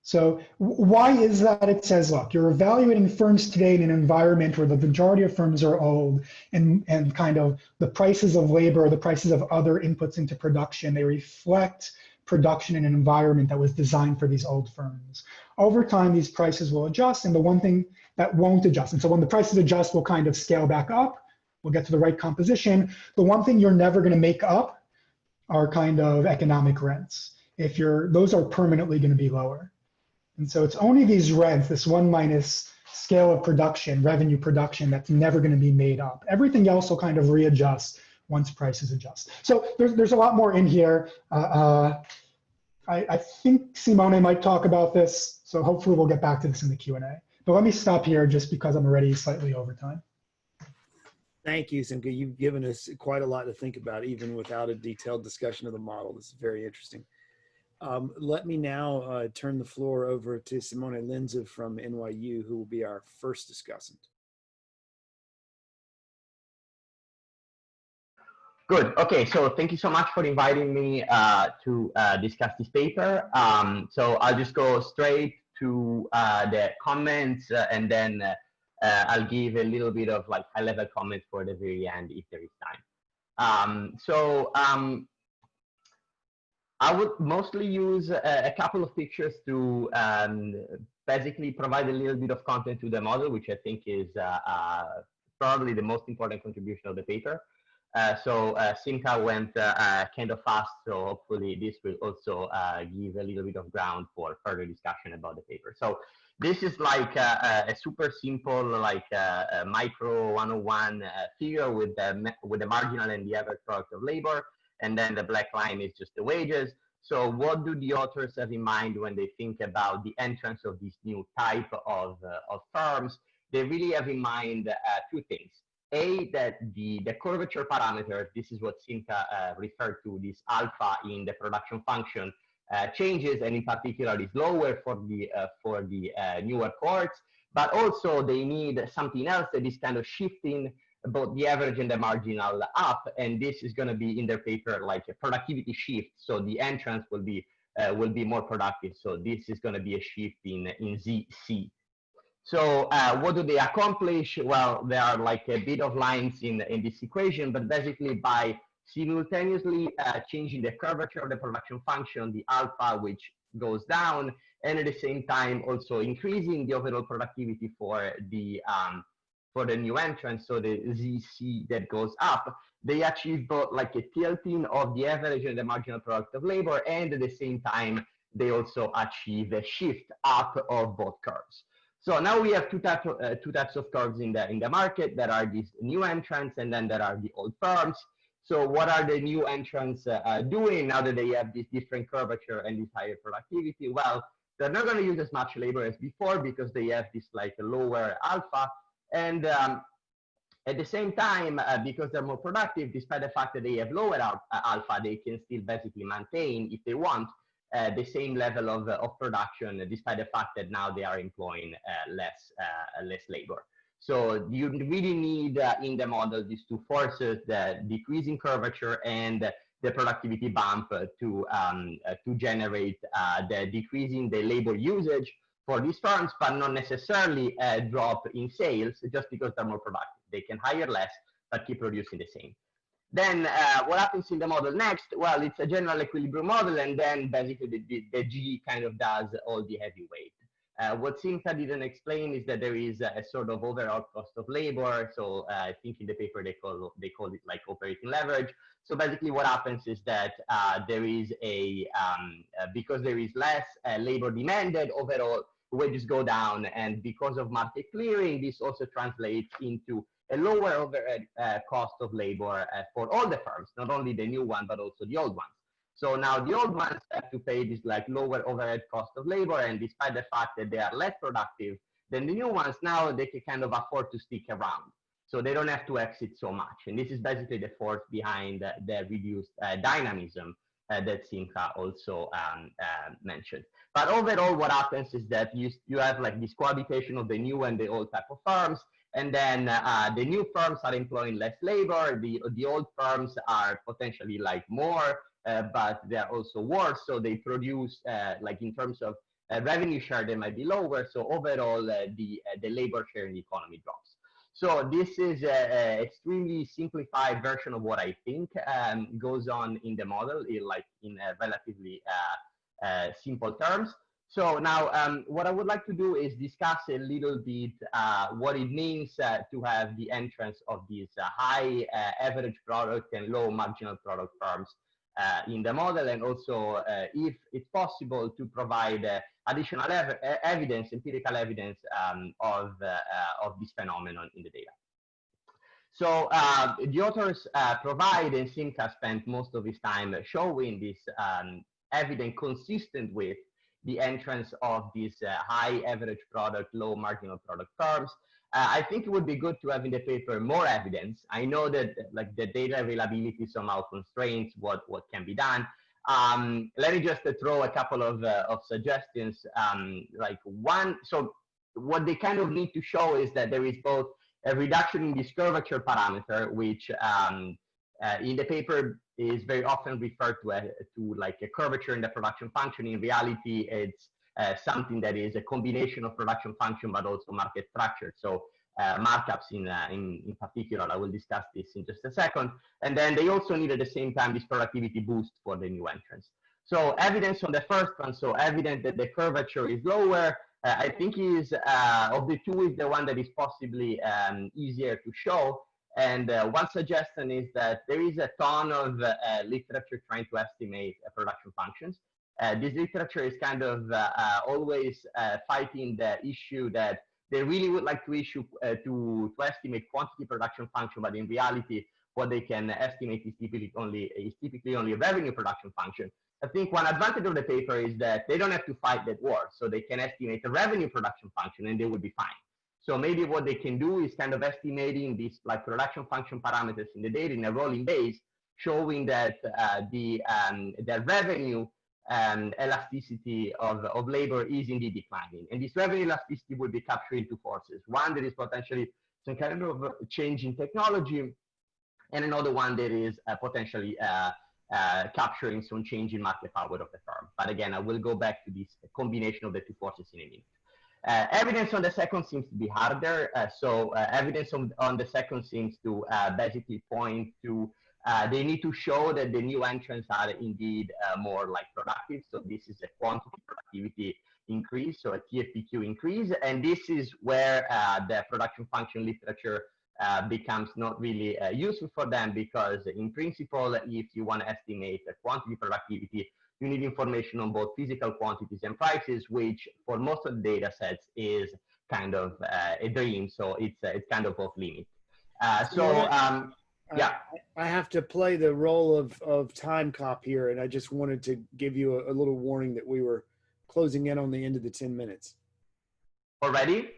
So why is that? It says, look, you're evaluating firms today in an environment where the majority of firms are old and kind of the prices of labor, the prices of other inputs into production, they reflect production in an environment that was designed for these old firms. Over time, these prices will adjust, and the one thing that won't adjust, and so when the prices adjust, we'll kind of scale back up, we'll get to the right composition. The one thing you're never gonna make up are kind of economic rents. Those are permanently gonna be lower. And so it's only these rents, this 1 minus scale of production, revenue production, that's never gonna be made up. Everything else will kind of readjust once prices adjust. So there's a lot more in here. I think Simone might talk about this, so hopefully we'll get back to this in the Q&A. But let me stop here just because I'm already slightly over time.
Thank you, Simcha. You've given us quite a lot to think about, even without a detailed discussion of the model. This is very interesting. Let me now turn the floor over to Simone Lenzu from NYU, who will be our first discussant.
Good. Okay, so thank you so much for inviting me to discuss this paper. So I'll just go straight to the comments and then I'll give a little bit of like high-level comments for the very end if there is time. I would mostly use a couple of pictures to basically provide a little bit of content to the model, which I think is probably the most important contribution of the paper. Simcha went kind of fast, so hopefully this will also give a little bit of ground for further discussion about the paper. So this is like a super simple, like micro 101 figure with the marginal and the average product of labor, and then the black line is just the wages. So what do the authors have in mind when they think about the entrance of this new type of firms? They really have in mind two things. A, that the curvature parameter, this is what Simcha referred to, this alpha in the production function, changes, and in particular is lower for the newer cohorts, but also they need something else that is kind of shifting both the average and the marginal up, and this is going to be in their paper like a productivity shift. So the entrance will be more productive. So this is going to be a shift in ZC. So what do they accomplish? Well, there are like a bit of lines in this equation, but basically by simultaneously changing the curvature of the production function, the alpha, which goes down, and at the same time also increasing the overall productivity for the new entrance, so the ZC that goes up, they achieve both like a tilting of the average and the marginal product of labor, and at the same time, they also achieve a shift up of both curves. So now we have two types of curves in the market. There are these new entrants, and then there are the old firms. So what are the new entrants doing now that they have this different curvature and this higher productivity? Well, they're not going to use as much labor as before because they have this like lower alpha. And at the same time, because they're more productive, despite the fact that they have lower alpha, they can still basically maintain, if they want, the same level of production, despite the fact that now they are employing less labor. So you really need in the model these two forces, the decreasing curvature and the productivity bump to generate the decreasing the labor usage for these firms, but not necessarily a drop in sales just because they're more productive. They can hire less, but keep producing the same. Then what happens in the model next? Well, it's a general equilibrium model, and then basically the G kind of does all the heavyweight. What Simcha didn't explain is that there is a sort of overall cost of labor. So I think in the paper they call it like operating leverage. So basically what happens is that there is because there is less labor demanded overall, wages go down, and because of market clearing, this also translates into a lower overhead cost of labor for all the firms, not only the new one, but also the old ones. So now the old ones have to pay this like lower overhead cost of labor, and despite the fact that they are less productive than the new ones, now they can kind of afford to stick around. So they don't have to exit so much. And this is basically the force behind the reduced dynamism that Simcha also mentioned. But overall, what happens is that you have like this cohabitation of the new and the old type of firms. And then the new firms are employing less labor. The old firms are potentially like more, but they're also worse. So they produce like in terms of revenue share, they might be lower. So overall, the labor share in the economy drops. So this is an extremely simplified version of what I think goes on in the model, in relatively simple terms. So now what I would like to do is discuss a little bit what it means to have the entrance of these high average product and low marginal product firms in the model, and also if it's possible to provide additional evidence, empirical evidence of this phenomenon in the data. So the authors provide, and Simcha spent most of his time showing this evidence consistent with the entrance of these high average product, low marginal product firms. I think it would be good to have in the paper more evidence. I know that like the data availability somehow constrains what can be done. Let me just throw a couple of suggestions. Like one, so what they kind of need to show is that there is both a reduction in this curvature parameter, which in the paper is very often referred to like a curvature in the production function. In reality, it's something that is a combination of production function, but also market structure. So markups in particular, I will discuss this in just a second. And then they also need at the same time this productivity boost for the new entrants. So evidence on the first one, so evident that the curvature is lower, I think is of the two is the one that is possibly easier to show. And one suggestion is that there is a ton of literature trying to estimate production functions. This literature is kind of always fighting the issue that they really would like to to estimate quantity production function, but in reality, what they can estimate is typically only a revenue production function. I think one advantage of the paper is that they don't have to fight that war, so they can estimate a revenue production function and they will be fine. So maybe what they can do is kind of estimating these like production function parameters in the data in a rolling base, showing that the revenue elasticity of labor is indeed declining. And this revenue elasticity would be capturing two forces. One, there is potentially some kind of change in technology, and another one that is potentially capturing some change in market power of the firm. But again, I will go back to this combination of the two forces in a minute. Evidence on the second seems to be harder. So evidence on the second seems to basically point to they need to show that the new entrants are indeed more like productive. So this is a quantity productivity increase, so a TFPQ increase. And this is where the production function literature becomes not really useful for them, because in principle, if you want to estimate the quantity productivity, you need information on both physical quantities and prices, which for most of the data sets is kind of a dream. So it's kind of off limit. Yeah.
I have to play the role of time cop here, and I just wanted to give you a little warning that we were closing in on the end of the 10 minutes.
Already?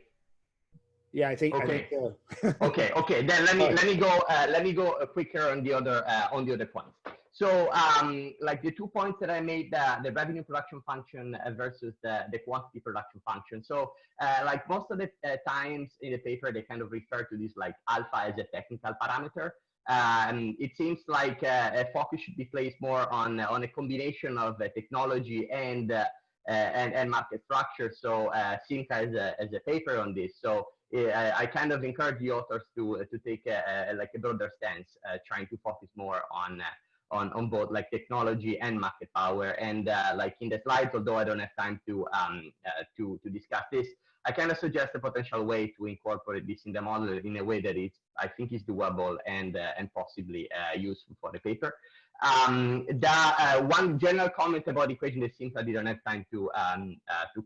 Yeah, I think.
Okay.
I think so.
Okay. Then let me go quicker on the other points. So like the 2 points that I made, the revenue production function versus the quantity production function. So like most of the times in the paper, they kind of refer to this like alpha as a technical parameter. It seems like a focus should be placed more on a combination of technology and market structure. So Simcha has a paper on this. So I kind of encourage the authors to take like a broader stance, trying to focus more on both like technology and market power. And like in the slides, although I don't have time to discuss this, I kind of suggest a potential way to incorporate this in the model in a way that I think is doable and possibly useful for the paper. One general comment about the equation that Simcha didn't have time to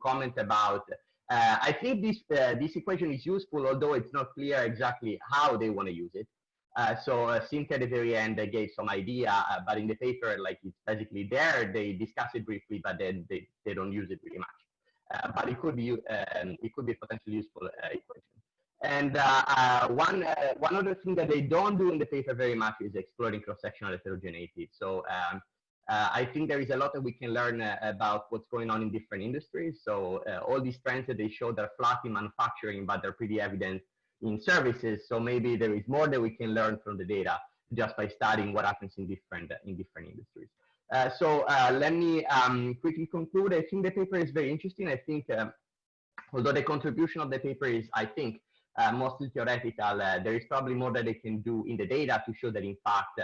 comment about I think this equation is useful, although it's not clear exactly how they want to use it. Simcha at the very end gave some idea, but in the paper, like it's basically there. They discuss it briefly, but then they don't use it really much. But it could be a potentially useful equation. And one other thing that they don't do in the paper very much is exploring cross-sectional heterogeneity. So I think there is a lot that we can learn about what's going on in different industries. So all these trends that they show, they're flat in manufacturing, but they're pretty evident in services. So maybe there is more that we can learn from the data just by studying what happens in different industries. Let me quickly conclude. I think the paper is very interesting. I think although the contribution of the paper is, I think, mostly theoretical, there is probably more that they can do in the data to show that in fact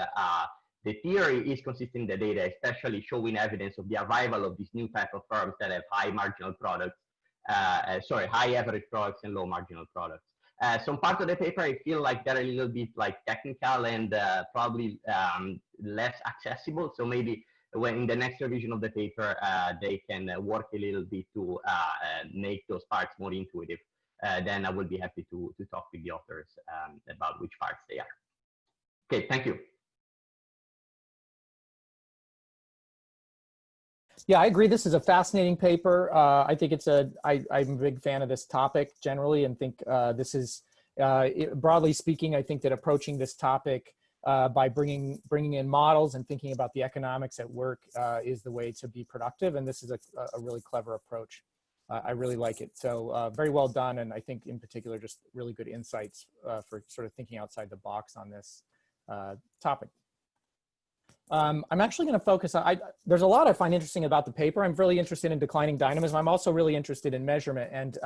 the theory is consistent in the data, especially showing evidence of the arrival of these new type of firms that have high marginal products, high average products and low marginal products. Some part of the paper, I feel like they're a little bit like technical and probably less accessible. So maybe when in the next revision of the paper, they can work a little bit to make those parts more intuitive. Then I will be happy to talk with the authors about which parts they are. Okay, thank you.
Yeah, I agree. This is a fascinating paper. I think it's I'm a big fan of this topic generally, and think this is, broadly speaking, I think that approaching this topic by bringing in models and thinking about the economics at work is the way to be productive. And this is a really clever approach. I really like it. So very well done. And I think in particular, just really good insights for sort of thinking outside the box on this topic. I'm actually going to focus on, there's a lot I find interesting about the paper. I'm really interested in declining dynamism. I'm also really interested in measurement. And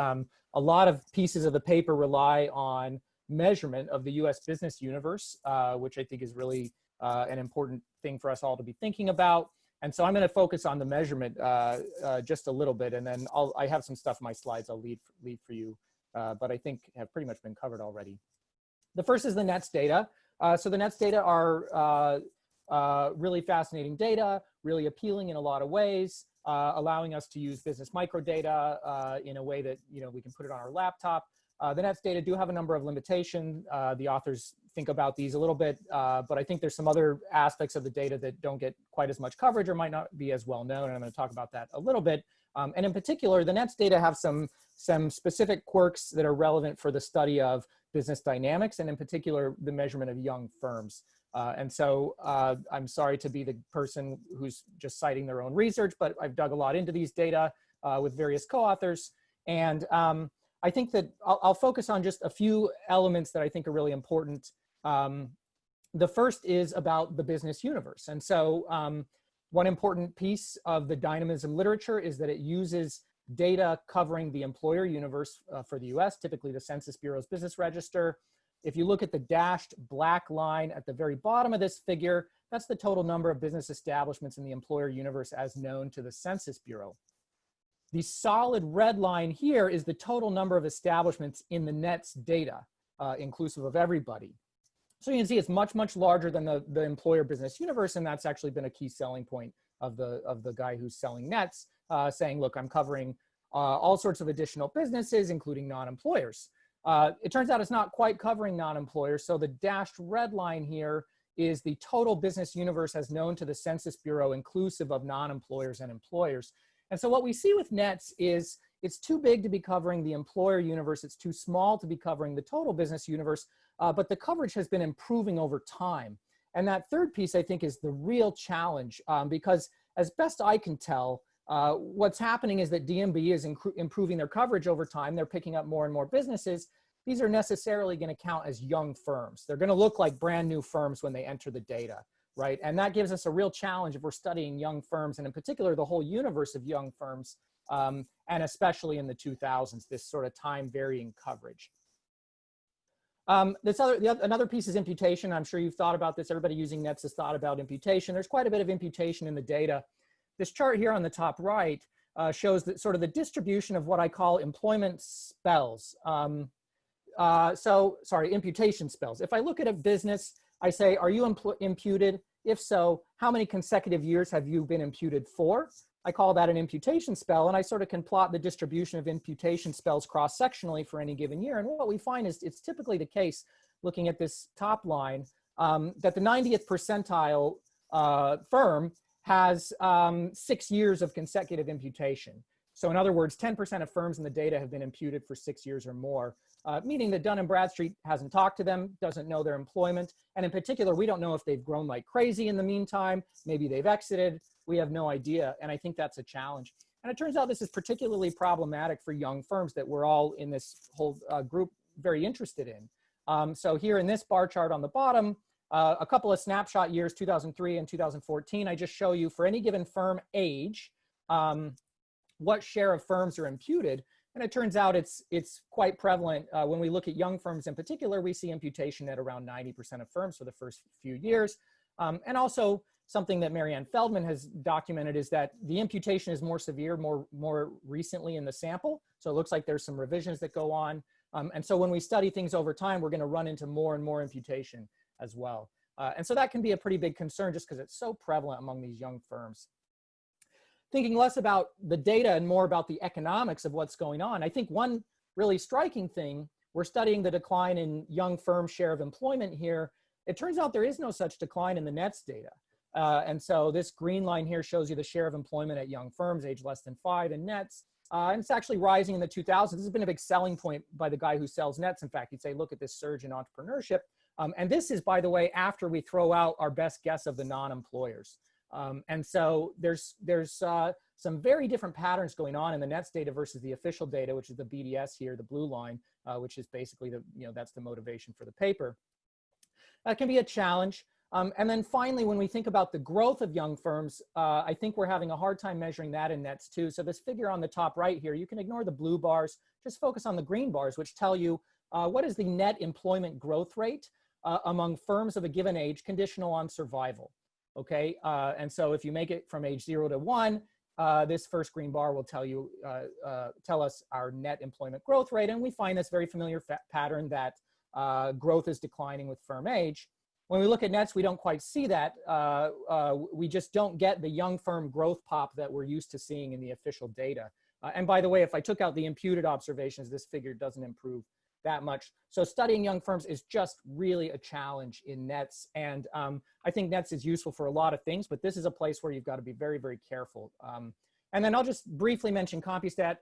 a lot of pieces of the paper rely on measurement of the US business universe, which I think is really an important thing for us all to be thinking about. And so I'm going to focus on the measurement just a little bit. And then I have some stuff in my slides I'll lead for you, but I think have pretty much been covered already. The first is the NETS data. So the NETS data are really fascinating data, really appealing in a lot of ways, allowing us to use business microdata in a way that we can put it on our laptop. The NETS data do have a number of limitations. The authors think about these a little bit, but I think there's some other aspects of the data that don't get quite as much coverage or might not be as well known, and I'm going to talk about that a little bit. And in particular, the NETS data have some specific quirks that are relevant for the study of business dynamics, and in particular, the measurement of young firms. And so I'm sorry to be the person who's just citing their own research, but I've dug a lot into these data with various co-authors. And I think that I'll focus on just a few elements that I think are really important. The first is about the business universe. And so one important piece of the dynamism literature is that it uses data covering the employer universe for the US, typically the Census Bureau's business register. If you look at the dashed black line at the very bottom of this figure, that's the total number of business establishments in the employer universe as known to the Census Bureau. The solid red line here is the total number of establishments in the NETS data, inclusive of everybody. So you can see it's much, much larger than the employer business universe, and that's actually been a key selling point of the guy who's selling NETS, saying, look, I'm covering all sorts of additional businesses, including non-employers. It turns out it's not quite covering non-employers, so the dashed red line here is the total business universe as known to the Census Bureau, inclusive of non-employers and employers. And so what we see with NETS is it's too big to be covering the employer universe, it's too small to be covering the total business universe, but the coverage has been improving over time. And that third piece, I think, is the real challenge, because as best I can tell, what's happening is that DMB is improving their coverage over time. They're picking up more and more businesses. These are necessarily going to count as young firms. They're going to look like brand new firms when they enter the data, right? And that gives us a real challenge if we're studying young firms, and in particular, the whole universe of young firms, and especially in the 2000s, this sort of time varying coverage. Another piece is imputation. I'm sure you've thought about this. Everybody using NETS has thought about imputation. There's quite a bit of imputation in the data. This chart here on the top right shows that sort of the distribution of what I call employment spells. Imputation spells. If I look at a business, I say, are you imputed? If so, how many consecutive years have you been imputed for? I call that an imputation spell, and I sort of can plot the distribution of imputation spells cross-sectionally for any given year. And what we find is it's typically the case, looking at this top line, that the 90th percentile firm has 6 years of consecutive imputation. So in other words, 10% of firms in the data have been imputed for 6 years or more, meaning that Dun & Bradstreet hasn't talked to them, doesn't know their employment. And in particular, we don't know if they've grown like crazy in the meantime. Maybe they've exited. We have no idea. And I think that's a challenge. And it turns out this is particularly problematic for young firms that we're all in this whole group very interested in. So here in this bar chart on the bottom, a couple of snapshot years, 2003 and 2014, I just show you for any given firm age, what share of firms are imputed. And it turns out it's quite prevalent. When we look at young firms in particular, we see imputation at around 90% of firms for the first few years. And also something that Marianne Feldman has documented is that the imputation is more severe more recently in the sample. So it looks like there's some revisions that go on. And so when we study things over time, we're going to run into more and more imputation as well. And so that can be a pretty big concern just because it's so prevalent among these young firms. Thinking less about the data and more about the economics of what's going on, I think one really striking thing, we're studying the decline in young firm share of employment here. It turns out there is no such decline in the NETS data. And so this green line here shows you the share of employment at young firms, age less than 5 in NETS. And it's actually rising in the 2000s. This has been a big selling point by the guy who sells NETS. In fact, he'd say, look at this surge in entrepreneurship. And this is, by the way, after we throw out our best guess of the non-employers. And so there's some very different patterns going on in the NETS data versus the official data, which is the BDS here, the blue line, which is basically that's the motivation for the paper. That can be a challenge. And then finally, when we think about the growth of young firms, I think we're having a hard time measuring that in NETS too. So this figure on the top right here, you can ignore the blue bars, just focus on the green bars, which tell you what is the net employment growth rate among firms of a given age conditional on survival. Okay, and so if you make it from age 0 to 1, this first green bar will tell us our net employment growth rate, and we find this very familiar pattern that growth is declining with firm age. When we look at NETS, we don't quite see that. We just don't get the young firm growth pop that we're used to seeing in the official data. And by the way, if I took out the imputed observations, this figure doesn't improve that much. So studying young firms is just really a challenge in NETS. And I think NETS is useful for a lot of things, but this is a place where you've got to be very, very careful. And then I'll just briefly mention CompuStat.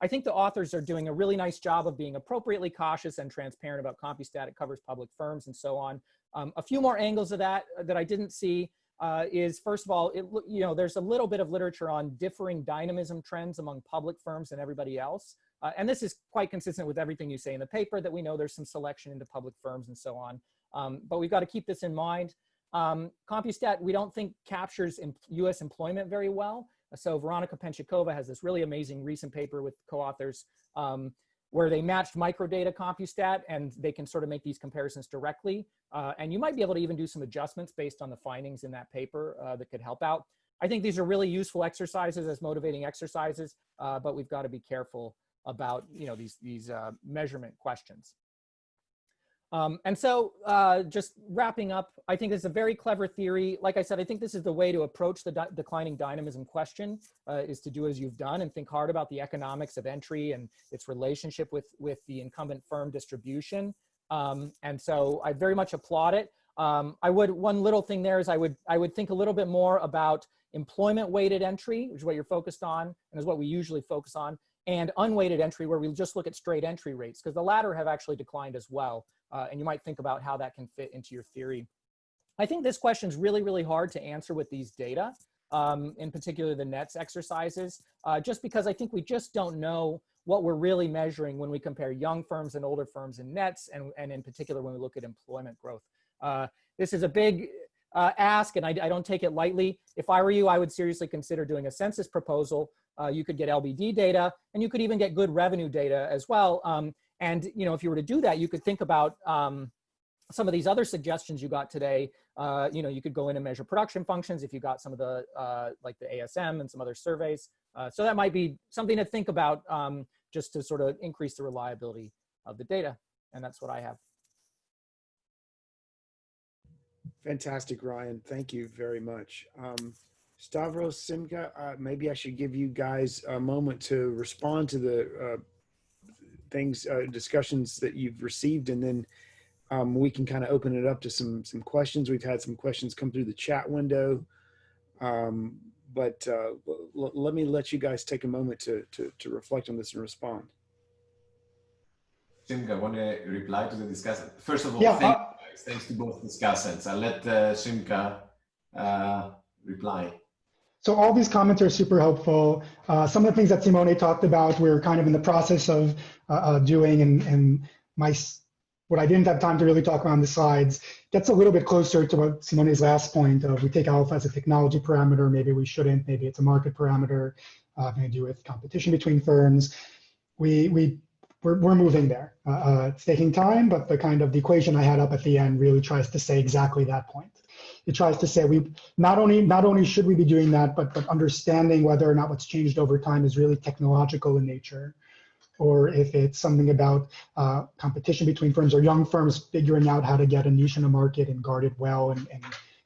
I think the authors are doing a really nice job of being appropriately cautious and transparent about CompuStat. It covers public firms and so on. A few more angles of that I didn't see is, first of all, there's a little bit of literature on differing dynamism trends among public firms and everybody else. And this is quite consistent with everything you say in the paper, that we know there's some selection into public firms and so on. But we've got to keep this in mind. CompuStat, we don't think captures US employment very well. So Veronica Penchikova has this really amazing recent paper with co-authors where they matched microdata CompuStat, and they can sort of make these comparisons directly. And you might be able to even do some adjustments based on the findings in that paper that could help out. I think these are really useful exercises as motivating exercises, but we've got to be careful about these measurement questions. And so just wrapping up, I think it's a very clever theory. Like I said, I think this is the way to approach the declining dynamism question, is to do as you've done and think hard about the economics of entry and its relationship with the incumbent firm distribution. And so I very much applaud it. One little thing there is I would think a little bit more about employment weighted entry, which is what you're focused on and is what we usually focus on, and unweighted entry, where we just look at straight entry rates, because the latter have actually declined as well. And you might think about how that can fit into your theory. I think this question is really, really hard to answer with these data, in particular the NETS exercises, just because I think we just don't know what we're really measuring when we compare young firms and older firms in NETS, and in particular when we look at employment growth. This is a big ask, and I don't take it lightly. If I were you, I would seriously consider doing a census proposal. You could get LBD data, and you could even get good revenue data as well. And if you were to do that, you could think about some of these other suggestions you got today. You could go in and measure production functions if you got some of the like the ASM and some other surveys. So that might be something to think about, just to sort of increase the reliability of the data. And that's what I have.
Fantastic, Ryan. Thank you very much. Stavros, Simcha, maybe I should give you guys a moment to respond to the discussions that you've received, and then we can kind of open it up to some questions. We've had some questions come through the chat window, but let me let you guys take a moment to reflect on this and respond.
Simcha, I want to reply to the discussant. First of all,
Yeah,
thanks to both discussants. I'll let Simcha reply.
so all these comments are super helpful. Some of the things that Simone talked about, we're kind of in the process of doing, and what I didn't have time to really talk about on the slides gets a little bit closer to what Simone's last point of we take alpha as a technology parameter, maybe we shouldn't, maybe it's a market parameter, having to do with competition between firms. We're moving there. It's taking time, but the equation I had up at the end really tries to say exactly that point. It tries to say we not only should we be doing that, but understanding whether or not what's changed over time is really technological in nature, or if it's something about competition between firms or young firms figuring out how to get a niche in a market and guard it well and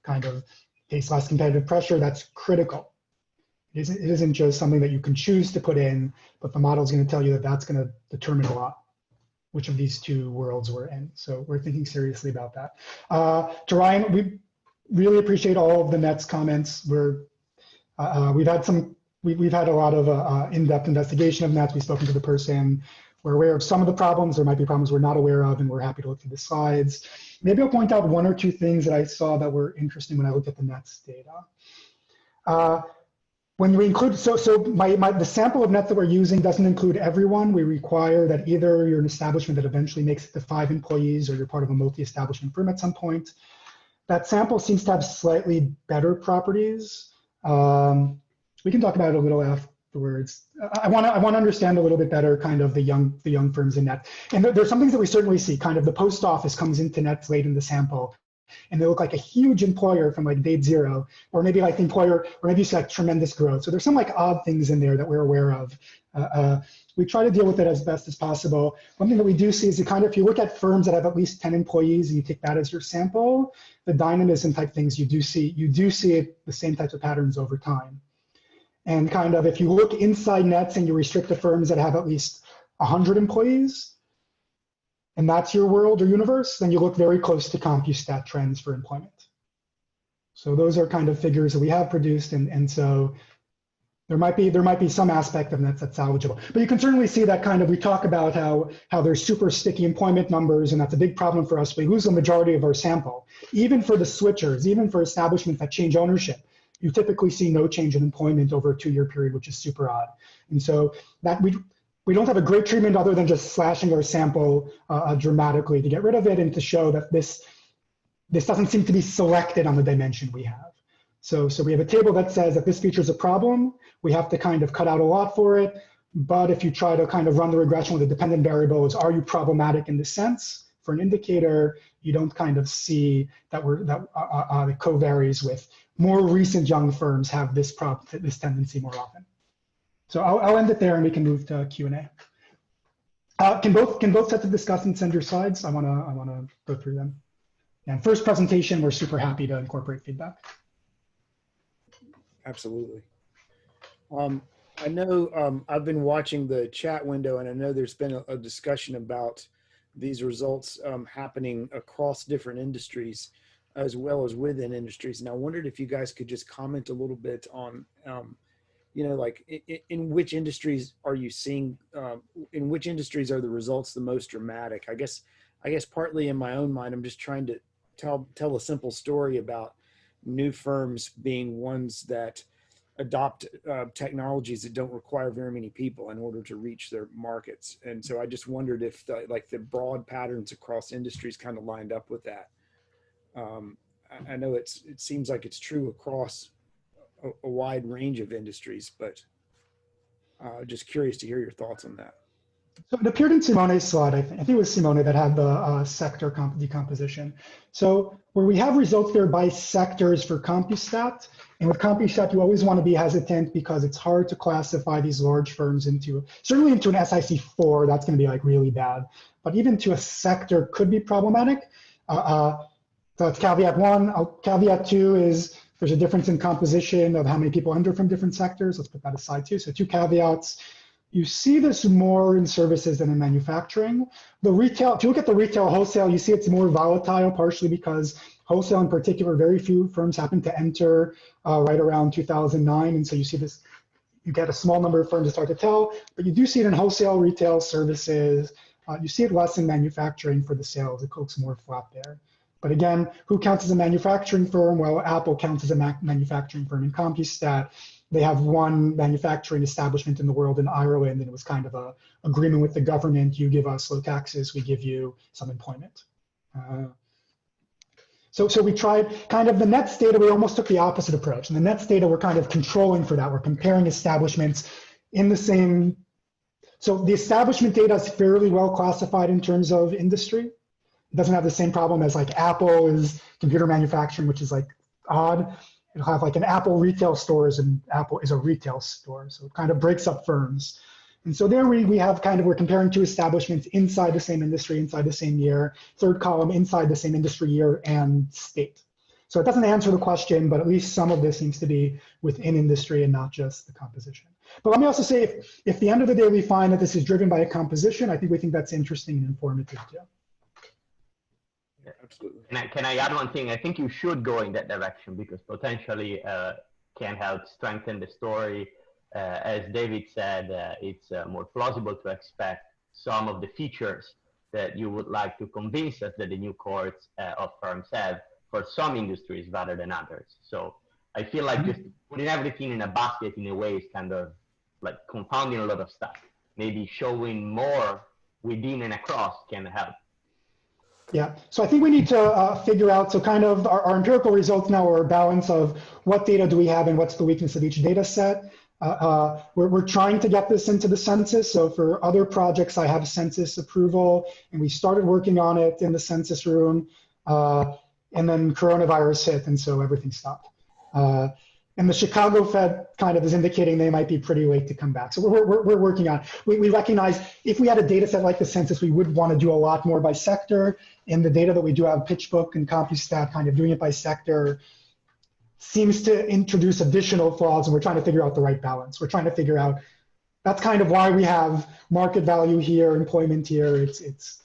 kind of face less competitive pressure. That's critical. It isn't just something that you can choose to put in, but the model is going to tell you that that's going to determine a lot which of these two worlds we're in. So we're thinking seriously about that. To Ryan, we really appreciate all of the Nets comments. We've had a lot of in-depth investigation of Nets. We've spoken to the person. We're aware of some of the problems. There might be problems we're not aware of, and we're happy to look through the slides. Maybe I'll point out one or two things that I saw that were interesting when I looked at the Nets data. When we include, the sample of Nets that we're using doesn't include everyone. We require that either you're an establishment that eventually makes it to 5 employees, or you're part of a multi-establishment firm at some point. That sample seems to have slightly better properties. We can talk about it a little afterwards. I want to understand a little bit better kind of the young firms in Nets. And there's some things that we certainly see. Kind of the post office comes into Nets late in the sample, and they look like a huge employer from like day zero, or maybe like the employer, or maybe you see like tremendous growth. So there's some like odd things in there that we're aware of. We try to deal with it as best as possible. One thing that we do see is if you look at firms that have at least 10 employees and you take that as your sample, the dynamism type things you do see it, the same types of patterns over time. And kind of if you look inside Nets and you restrict the firms that have at least 100 employees, and that's your world or universe, then you look very close to CompuStat trends for employment. So those are kind of figures that we have produced, and so there might be some aspect of Nets that's salvageable. But you can certainly see that kind of, we talk about how there's super sticky employment numbers, and that's a big problem for us. We lose the majority of our sample. Even for the switchers, even for establishments that change ownership, you typically see no change in employment over a 2-year period, which is super odd. And so that we don't have a great treatment other than just slashing our sample dramatically to get rid of it and to show that this doesn't seem to be selected on the dimension we have. So we have a table that says that this feature is a problem. We have to kind of cut out a lot for it. But if you try to kind of run the regression with the dependent variables, are you problematic in this sense? For an indicator, you don't kind of see that it co-varies with more recent young firms have this tendency more often. So I'll end it there, and we can move to Q&A. Can both sets of discussants send your slides? I wanna go through them. And first presentation, we're super happy to incorporate feedback.
Absolutely. I know I've been watching the chat window, and I know there's been a discussion about these results happening across different industries as well as within industries. And I wondered if you guys could just comment a little bit on, like in which industries are you seeing, in which industries are the results the most dramatic? I guess partly in my own mind, I'm just trying to tell a simple story about new firms being ones that adopt technologies that don't require very many people in order to reach their markets. And so I just wondered if the broad patterns across industries kind of lined up with that. I know it seems like it's true across a wide range of industries, but just curious to hear your thoughts on that.
So it appeared in Simone's slide. I think it was Simone that had the sector decomposition. So where we have results there by sectors for CompuStat, and with CompuStat, you always want to be hesitant because it's hard to classify these large firms certainly into an SIC4, that's going to be like really bad, but even to a sector could be problematic. So that's caveat 1. Caveat 2 is There's a difference in composition of how many people enter from different sectors. Let's put that aside too. So two caveats. You see this more in services than in manufacturing. The retail, if you look at the retail wholesale, you see it's more volatile, partially because wholesale in particular, very few firms happen to enter right around 2009. And so you see this, you get a small number of firms that start to tell, but you do see it in wholesale, retail, services. You see it less in manufacturing for the sales. It looks more flat there. But again, who counts as a manufacturing firm? Well, Apple counts as a manufacturing firm in CompuStat. They have one manufacturing establishment in the world in Ireland, and it was kind of a agreement with the government. You give us low taxes, we give you some employment. So we tried kind of the NETS data, we almost took the opposite approach. And the NETS data, we're kind of controlling for that. We're comparing establishments in the same. So the establishment data is fairly well classified in terms of industry. It doesn't have the same problem as like Apple is computer manufacturing, which is like odd. It'll have like an Apple retail stores, and Apple is a retail store. So it kind of breaks up firms. And so there we have kind of, we're comparing two establishments inside the same industry, inside the same year, third column inside the same industry year and state. So it doesn't answer the question, but at least some of this seems to be within industry and not just the composition. But let me also say, if at the end of the day we find that this is driven by a composition, I think we think that's interesting and informative too.
Absolutely.
Can I add one thing? I think you should go in that direction because potentially can help strengthen the story. As David said, it's more plausible to expect some of the features that you would like to convince us that the new cohorts of firms have for some industries rather than others. So I feel like just putting everything in a basket in a way is kind of like compounding a lot of stuff. Maybe showing more within and across can help.
Yeah, so I think we need to figure out, so kind of our empirical results now are a balance of what data do we have and what's the weakness of each data set. We're trying to get this into the census. So for other projects, I have census approval, and we started working on it in the census room, and then coronavirus hit, and so everything stopped. And the Chicago Fed kind of is indicating they might be pretty late to come back. So we're working on it. We recognize if we had a data set like the census, we would want to do a lot more by sector. And the data that we do have, Pitchbook and CompuStat, kind of doing it by sector, seems to introduce additional flaws, and we're trying to figure out the right balance. We're trying to figure out, that's kind of why we have market value here, employment here. It's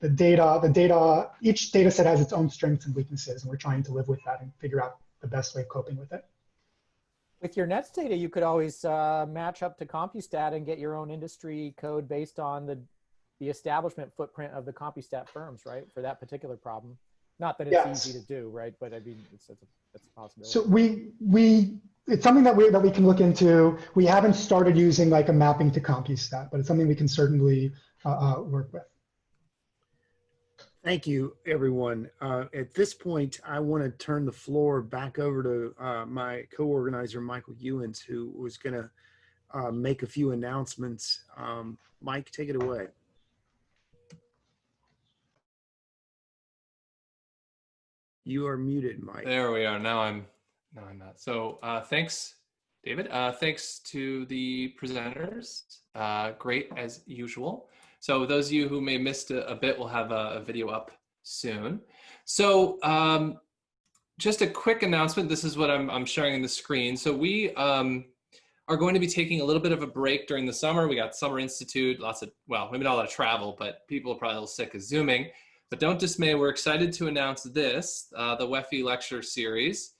the data, each data set has its own strengths and weaknesses, and we're trying to live with that and figure out the best way of coping with it.
With your NETS data, you could always match up to CompuStat and get your own industry code based on the establishment footprint of the CompuStat firms, right? For that particular problem. Not that it's easy to do, right? But I mean, it's a possibility.
So it's something that we can look into. We haven't started using like a mapping to CompuStat, but it's something we can certainly work with.
Thank you, everyone. At this point, I want to turn the floor back over to my co-organizer, Michael Ewens, who was going to make a few announcements. Mike, take it away. You are muted, Mike.
There we are. Now I'm not. So thanks, David. Thanks to the presenters. Great as usual. So those of you who may have missed a bit, we'll have a video up soon. So just a quick announcement. This is what I'm sharing on the screen. So we are going to be taking a little bit of a break during the summer. We got Summer Institute, lots of, well, maybe not a lot of travel, but people are probably a little sick of Zooming. But don't dismay, we're excited to announce this, the WEFI lecture series.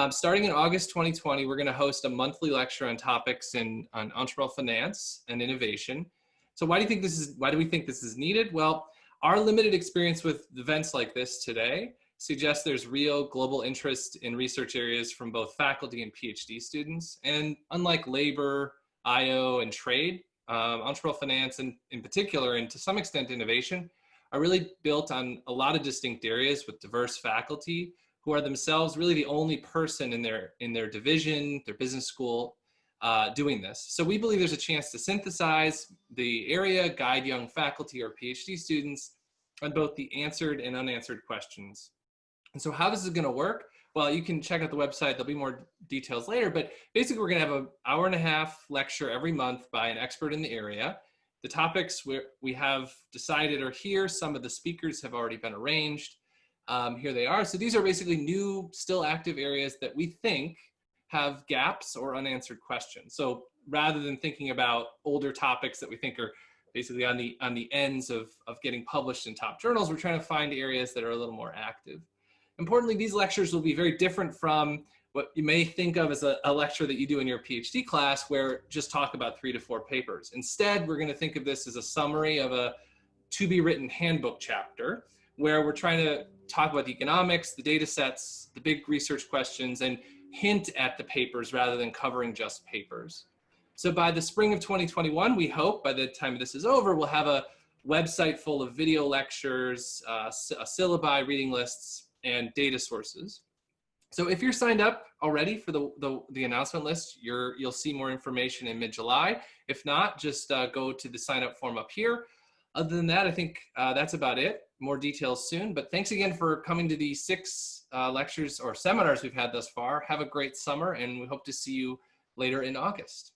Starting in August 2020, we're going to host a monthly lecture on topics on entrepreneurial finance and innovation. So why do we think this is needed? Well, our limited experience with events like this today suggests there's real global interest in research areas from both faculty and PhD students. And unlike labor, IO, and trade, entrepreneurial finance, and in particular, and to some extent innovation, are really built on a lot of distinct areas with diverse faculty who are themselves really the only person in their division, their business school, doing this. So we believe there's a chance to synthesize the area, guide young faculty or PhD students on both the answered and unanswered questions. And so how this is going to work? Well, you can check out the website. There'll be more details later, but basically we're going to have an hour-and-a-half lecture every month by an expert in the area. The topics we have decided are here. Some of the speakers have already been arranged. Here they are. So these are basically new, still active areas that we think have gaps or unanswered questions. So rather than thinking about older topics that we think are basically on the ends of getting published in top journals, we're trying to find areas that are a little more active. Importantly, these lectures will be very different from what you may think of as a lecture that you do in your PhD class, where just talk about 3 to 4 papers. Instead, we're going to think of this as a summary of a to-be-written handbook chapter, where we're trying to talk about the economics, the data sets, the big research questions, and hint at the papers rather than covering just papers. So by the spring of 2021, we hope by the time this is over, we'll have a website full of video lectures, a syllabi, reading lists, and data sources. So if you're signed up already for the announcement list, you'll see more information in mid-July. If not, just go to the sign up form up here. Other than that, I think that's about it. More details soon, but thanks again for coming to the 6 lectures or seminars we've had thus far. Have a great summer, and we hope to see you later in August.